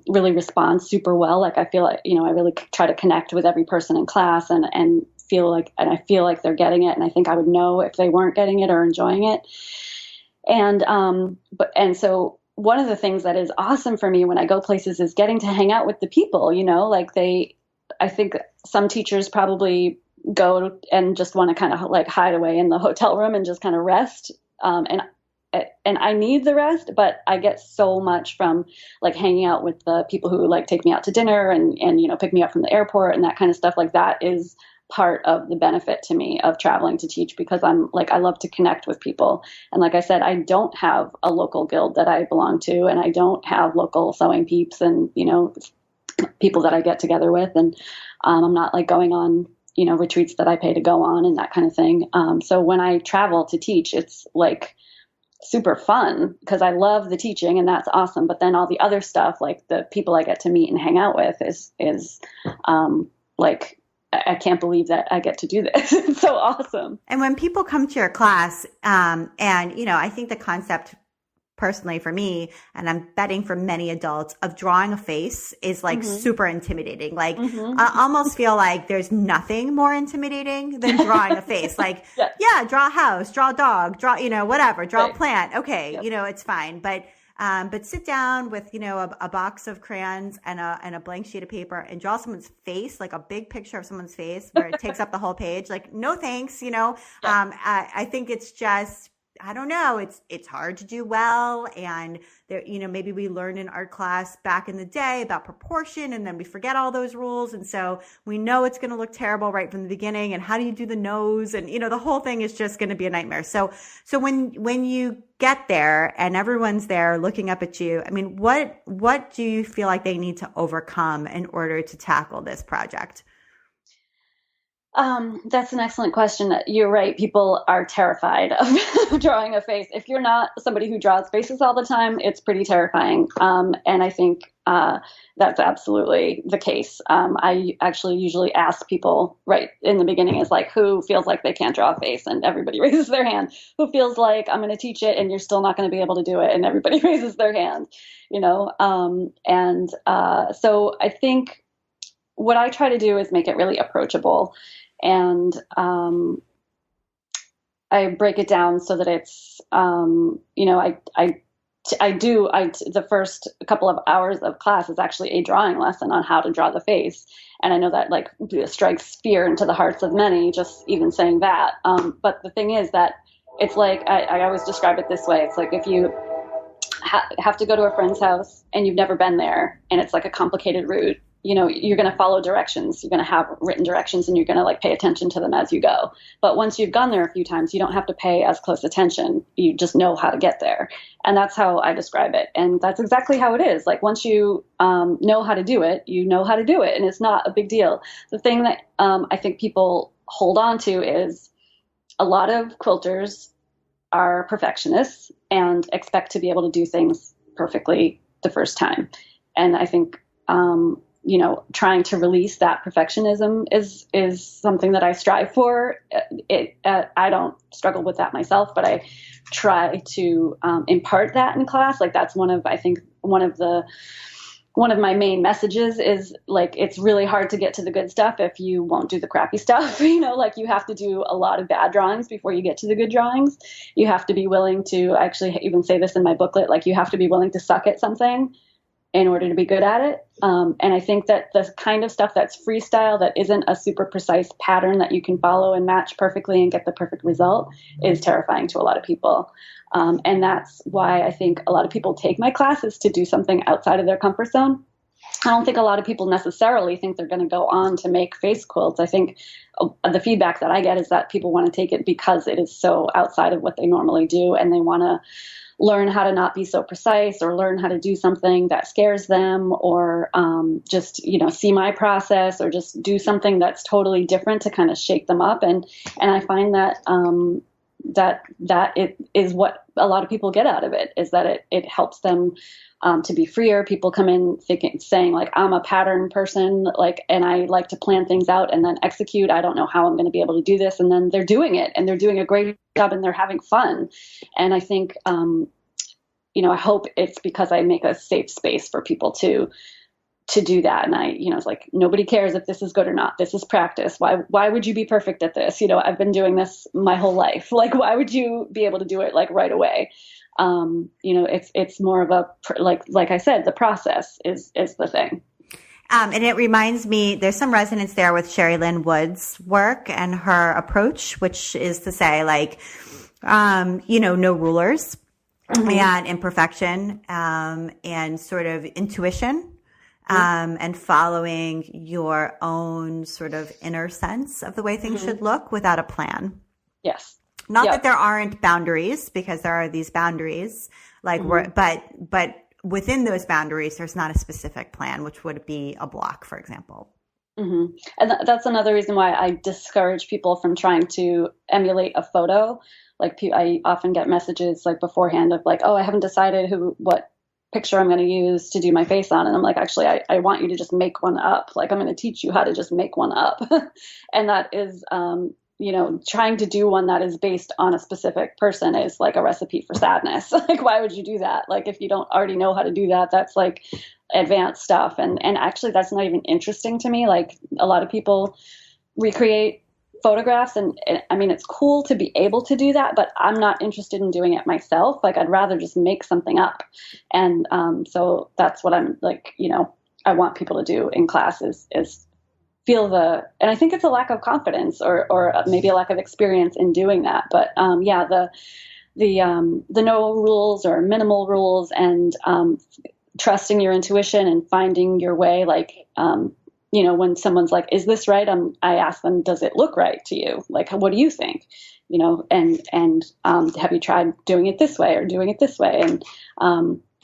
Speaker 2: really respond super well. Like I feel like, I really try to connect with every person in class and I feel like they're getting it. And I think I would know if they weren't getting it or enjoying it. And so one of the things that is awesome for me when I go places is getting to hang out with the people, I think some teachers probably go and just want to kind of like hide away in the hotel room and just kind of rest. And I need the rest, but I get so much from like hanging out with the people who like take me out to dinner and pick me up from the airport and that kind of stuff. Like that is part of the benefit to me of traveling to teach, because I'm like, I love to connect with people. And like I said, I don't have a local guild that I belong to, and I don't have local sewing peeps and, people that I get together with. And I'm not like going on, retreats that I pay to go on and that kind of thing. So when I travel to teach, it's like super fun because I love the teaching and that's awesome. But then all the other stuff, like the people I get to meet and hang out with is like, I can't believe that I get to do this. It's so awesome.
Speaker 1: And when people come to your class, and, I think the concept personally for me, and I'm betting for many adults, of drawing a face is like super intimidating. Like I almost feel like there's nothing more intimidating than drawing a face. Like, draw a house, draw a dog, draw, whatever, draw a plant. Okay. It's fine. But sit down with, a box of crayons and a blank sheet of paper and draw someone's face, like a big picture of someone's face where it takes up the whole page. Like, no thanks, I think it's just, I don't know. It's hard to do well. And there, maybe we learned in art class back in the day about proportion, and then we forget all those rules. And so we know it's going to look terrible right from the beginning. And how do you do the nose? And, the whole thing is just going to be a nightmare. So when you get there and everyone's there looking up at you, I mean, what do you feel like they need to overcome in order to tackle this project?
Speaker 2: That's an excellent question. You're right. People are terrified of drawing a face. If you're not somebody who draws faces all the time, it's pretty terrifying. And I think that's absolutely the case. I actually usually ask people right in the beginning is like, who feels like they can't draw a face? And everybody raises their hand. Who feels like I'm going to teach it and you're still not going to be able to do it? And everybody raises their hand, so I think what I try to do is make it really approachable. And I break it down so that it's, the first couple of hours of class is actually a drawing lesson on how to draw the face. And I know that like strikes fear into the hearts of many, just even saying that. But the thing is that it's like, I always describe it this way. It's like if you have to go to a friend's house and you've never been there and it's like a complicated route, you're going to follow directions. You're going to have written directions and you're going to like pay attention to them as you go. But once you've gone there a few times, you don't have to pay as close attention. You just know how to get there. And that's how I describe it. And that's exactly how it is. Like once you know how to do it, you know how to do it. And it's not a big deal. The thing that I think people hold on to is a lot of quilters are perfectionists and expect to be able to do things perfectly the first time. And I think, trying to release that perfectionism is something that I strive for. I don't struggle with that myself, but I try to impart that in class. Like that's one of my main messages is like, it's really hard to get to the good stuff if you won't do the crappy stuff. Like you have to do a lot of bad drawings before you get to the good drawings. You have to be willing to, I actually even say this in my booklet, like you have to be willing to suck at something in order to be good at it. And I think that the kind of stuff that's freestyle, that isn't a super precise pattern that you can follow and match perfectly and get the perfect result, is terrifying to a lot of people. And that's why I think a lot of people take my classes to do something outside of their comfort zone. I don't think a lot of people necessarily think they're going to go on to make face quilts. I think the feedback that I get is that people want to take it because it is so outside of what they normally do, and they want to learn how to not be so precise, or learn how to do something that scares them, or just see my process, or just do something that's totally different to kind of shake them up. And I find that that it is what a lot of people get out of it, is that it helps them to be freer. People come in saying like, I'm a pattern person, like, and I like to plan things out and then execute. I don't know how I'm going to be able to do this. And then they're doing it, and they're doing a great job, and they're having fun. And I think, I hope it's because I make a safe space for people to do that. And it's like, nobody cares if this is good or not. This is practice. Why would you be perfect at this? I've been doing this my whole life. Like, why would you be able to do it like right away? It's more of a, like I said, the process is the thing.
Speaker 1: And it reminds me, there's some resonance there with Sherry Lynn Wood's work and her approach, which is to say like, no rulers. Mm-hmm. And imperfection, and sort of intuition, and following your own sort of inner sense of the way things should look without a plan.
Speaker 2: Yes.
Speaker 1: Not that there aren't boundaries, because there are these boundaries, like but within those boundaries, there's not a specific plan, which would be a block, for example.
Speaker 2: Mm-hmm. And that's another reason why I discourage people from trying to emulate a photo. Like I often get messages like beforehand of like, oh, I haven't decided what picture I'm going to use to do my face on. And I'm like, actually, I want you to just make one up. Like, I'm going to teach you how to just make one up. And that is, trying to do one that is based on a specific person is like a recipe for sadness. Like, why would you do that? Like, if you don't already know how to do that, that's like advanced stuff. And actually, that's not even interesting to me. Like, a lot of people recreate photographs, and I mean, it's cool to be able to do that, but I'm not interested in doing it myself. Like, I'd rather just make something up. And so that's what I'm like, I want people to do in class is feel and I think it's a lack of confidence or maybe a lack of experience in doing that. But the no rules or minimal rules, and trusting your intuition and finding your way, like, when someone's like, is this right? I ask them, does it look right to you? Like, what do you think? And have you tried doing it this way or doing it this way? And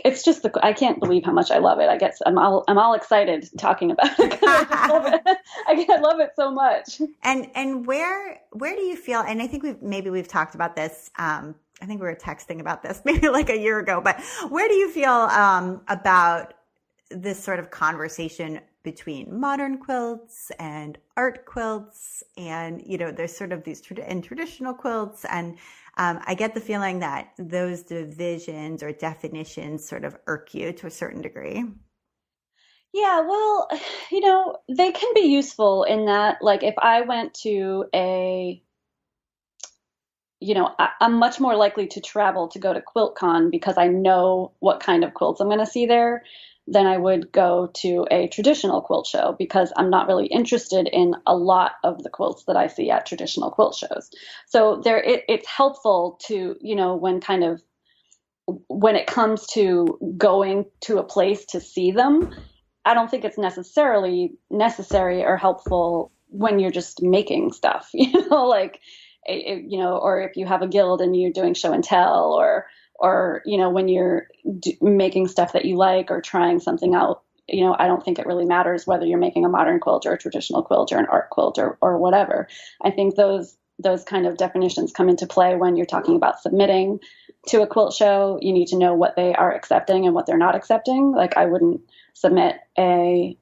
Speaker 2: it's just I can't believe how much I love it. I'm all excited talking about it. I just love it. I love it so much.
Speaker 1: And where do you feel? And I think we've talked about this. I think we were texting about this maybe like a year ago. But where do you feel about this sort of conversation between modern quilts and art quilts, and there's sort of these traditional quilts, and I get the feeling that those divisions or definitions sort of irk you to a certain degree.
Speaker 2: Yeah, well, they can be useful in that, like, if I went to I'm much more likely to travel to go to QuiltCon because I know what kind of quilts I'm going to see there than I would go to a traditional quilt show, because I'm not really interested in a lot of the quilts that I see at traditional quilt shows. So it's helpful to, when it comes to going to a place to see them, I don't think it's necessarily necessary or helpful when you're just making stuff, like, or if you have a guild and you're doing show and tell, or when you're making stuff that you like or trying something out, I don't think it really matters whether you're making a modern quilt or a traditional quilt or an art quilt or whatever. I think those kind of definitions come into play when you're talking about submitting to a quilt show. You need to know what they are accepting and what they're not accepting. Like, I wouldn't submit a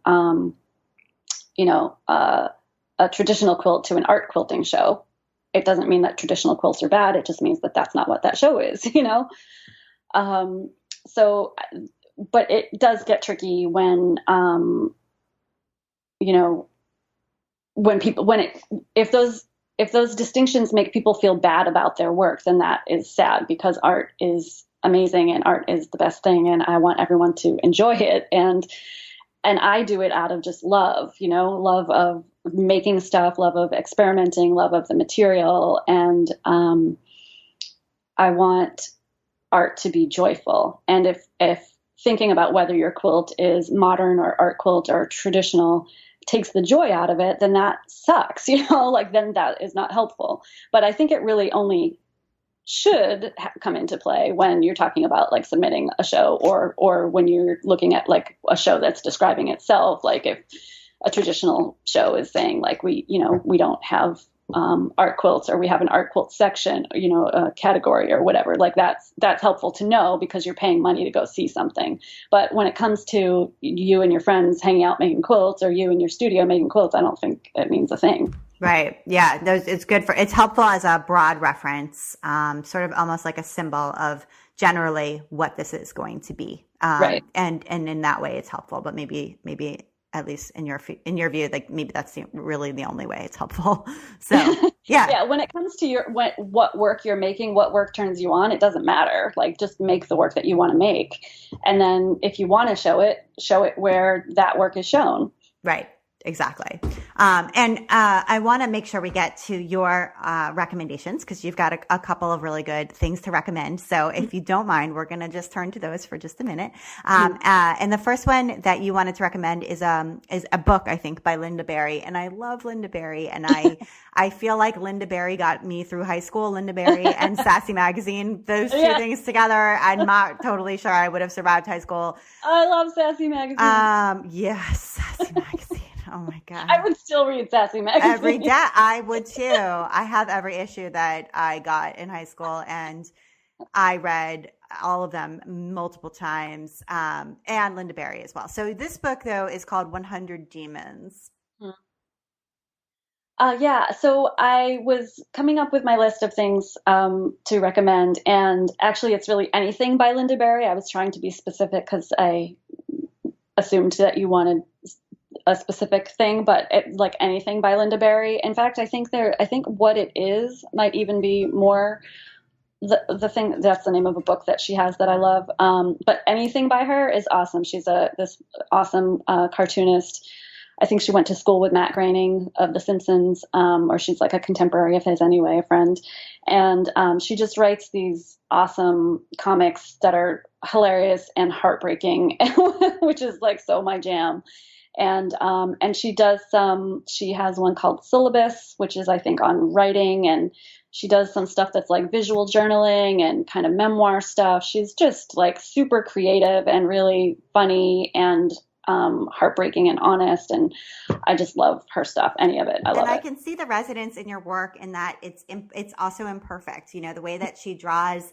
Speaker 2: traditional quilt to an art quilting show. It doesn't mean that traditional quilts are bad. It just means that that's not what that show is, So, but it does get tricky when, if those distinctions make people feel bad about their work, then that is sad, because art is amazing and art is the best thing, and I want everyone to enjoy it. And I do it out of just love, love of making stuff, love of experimenting, love of the material. And I want art to be joyful. And if thinking about whether your quilt is modern or art quilt or traditional takes the joy out of it, then that sucks, then that is not helpful. But I think it really only should come into play when you're talking about, like, submitting a show, or when you're looking at, like, a show that's describing itself. Like, if a traditional show is saying, like, we don't have art quilts, or we have an art quilt section, a category or whatever, like, that's helpful to know because you're paying money to go see something. But when it comes to you and your friends hanging out making quilts, or you in your studio making quilts, I don't think it means a thing.
Speaker 1: Right. Yeah. It's helpful as a broad reference, sort of almost like a symbol of generally what this is going to be.
Speaker 2: Right.
Speaker 1: And in that way it's helpful, but maybe at least in your view, like, maybe that's really the only way it's helpful. So, yeah.
Speaker 2: Yeah. When it comes to what work you're making, what work turns you on, it doesn't matter. Like, just make the work that you want to make. And then if you want to show it where that work is shown.
Speaker 1: Right. Exactly. And I want to make sure we get to your recommendations, because you've got a couple of really good things to recommend. So if you don't mind, we're going to just turn to those for just a minute. And the first one that you wanted to recommend is a book, I think, by Linda Berry. And I love Linda Berry. And I feel like Linda Berry got me through high school. Linda Berry and Sassy Magazine, those two things together, I'm not totally sure I would have survived high school.
Speaker 2: I love Sassy Magazine.
Speaker 1: Yes, Sassy Magazine. Oh my God.
Speaker 2: I would still read Sassy Magazine.
Speaker 1: Every day. I would too. I have every issue that I got in high school, and I read all of them multiple times, and Linda Berry as well. So this book, though, is called 100 Demons.
Speaker 2: Yeah, so I was coming up with my list of things to recommend, and actually it's really anything by Linda Berry. I was trying to be specific because I assumed that you wanted a specific thing, but like anything by Linda Berry. In fact, I think What It Is might even be more the thing. That's the name of a book that she has that I love. But anything by her is awesome. She's this awesome cartoonist. I think she went to school with Matt Groening of The Simpsons, or she's like a contemporary of his anyway, a friend. And she just writes these awesome comics that are hilarious and heartbreaking, which is like so my jam. And she does she has one called Syllabus, which is, I think, on writing, and she does some stuff that's like visual journaling and kind of memoir stuff. She's just like super creative and really funny and heartbreaking and honest. And I just love her stuff. Any of it. I love it.
Speaker 1: And I can see the resonance in your work in that it's also imperfect. You know, the way that she draws,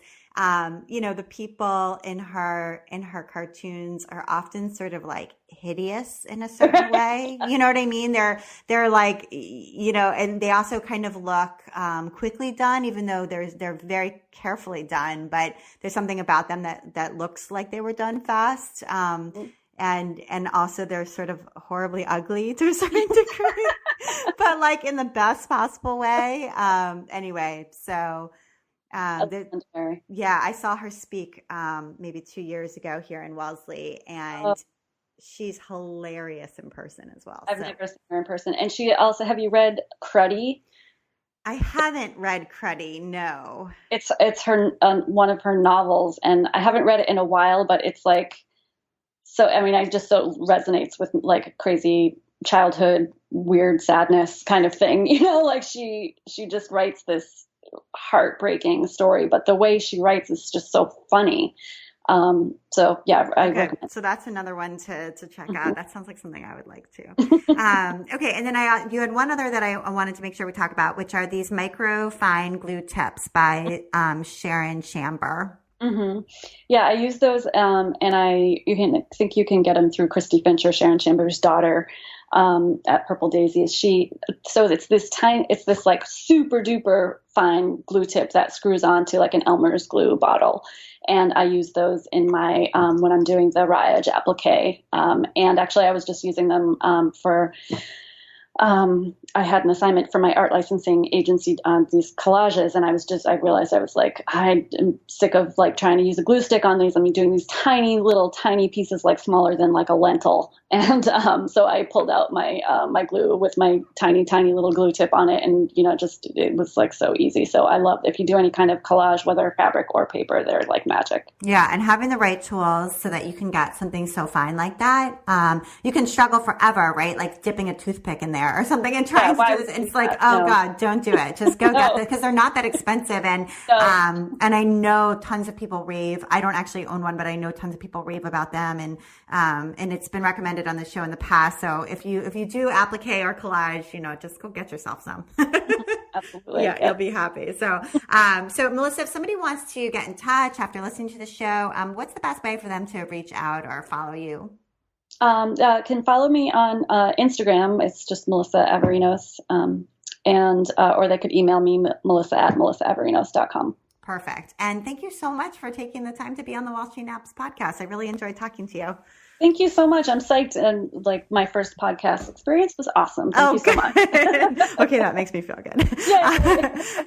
Speaker 1: you know, the people in her cartoons are often sort of like hideous in a certain way. You know what I mean? They're like, you know, and they also kind of look quickly done, even though they're very carefully done. But there's something about them that looks like they were done fast. And also they're sort of horribly ugly to a certain degree, but like in the best possible way. Anyway, so I saw her speak maybe 2 years ago here in Wellesley, and she's hilarious in person as well.
Speaker 2: I've never seen her in person. And she also, have you read Cruddy?
Speaker 1: I haven't read Cruddy, no.
Speaker 2: It's her one of her novels, and I haven't read it in a while, but it's like, so, I mean, I just so resonates with like crazy childhood, weird sadness kind of thing, you know, like she just writes this heartbreaking story, but the way she writes is just so funny. So yeah, I recommend.
Speaker 1: So that's another one to check out. That sounds like something I would like to. Okay. And then you had one other that I wanted to make sure we talk about, which are these micro fine glue tips by Sharon Chamber.
Speaker 2: Mm-hmm. Yeah, I use those, and you can get them through Christy Fincher, Sharon Chamber's daughter, at Purple Daisy. It's this like super duper fine glue tip that screws onto like an Elmer's glue bottle, and I use those in my when I'm doing the Riage applique. And actually, I was just using them for. I had an assignment for my art licensing agency on these collages, and I realized I was like, I am sick of like trying to use a glue stick on these. I'm doing these tiny pieces, like smaller than like a lentil. And so I pulled out my glue with my tiny little glue tip on it, and you know, it was like so easy. So I love, if you do any kind of collage, whether fabric or paper, they're like magic.
Speaker 1: Yeah, and having the right tools so that you can get something so fine like that. You can struggle forever, right? Like dipping a toothpick in there or something and trying to do this. And it's like, God, don't do it. Just go get this, because they're not that expensive. And and I know tons of people rave. I don't actually own one, but I know tons of people rave about them. And it's been recommended on the show in the past. So if you do applique or collage, you know, just go get yourself some.
Speaker 2: Absolutely.
Speaker 1: Yeah, you'll be happy. So, so Melissa, if somebody wants to get in touch after listening to the show, what's the best way for them to reach out or follow you?
Speaker 2: Can follow me on Instagram. It's just Melissa Averinos. Or they could email me, melissa@melissaaverinos.com.
Speaker 1: Perfect. And thank you so much for taking the time to be on the Wall Street Naps podcast. I really enjoyed talking to you.
Speaker 2: Thank you so much. I'm psyched. And like, my first podcast experience was awesome. Thank you so much.
Speaker 1: Okay, that makes me feel good.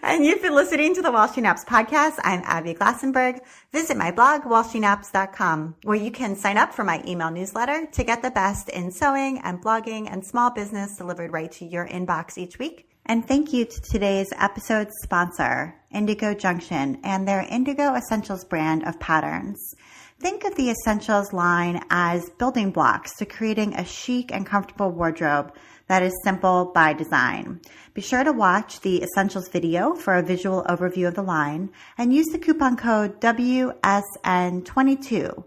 Speaker 1: And you've been listening to the Wall Street Naps podcast. I'm Abby Glassenberg. Visit my blog, wallstreetnaps.com, where you can sign up for my email newsletter to get the best in sewing and blogging and small business delivered right to your inbox each week. And thank you to today's episode sponsor, Indigo Junction, and their Indigo Essentials brand of patterns. Think of the Essentials line as building blocks to creating a chic and comfortable wardrobe that is simple by design. Be sure to watch the Essentials video for a visual overview of the line, and use the coupon code WSN22 to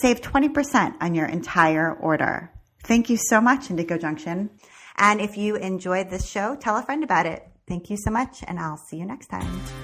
Speaker 1: save 20% on your entire order. Thank you so much, Indigo Junction. And if you enjoyed this show, tell a friend about it. Thank you so much, and I'll see you next time.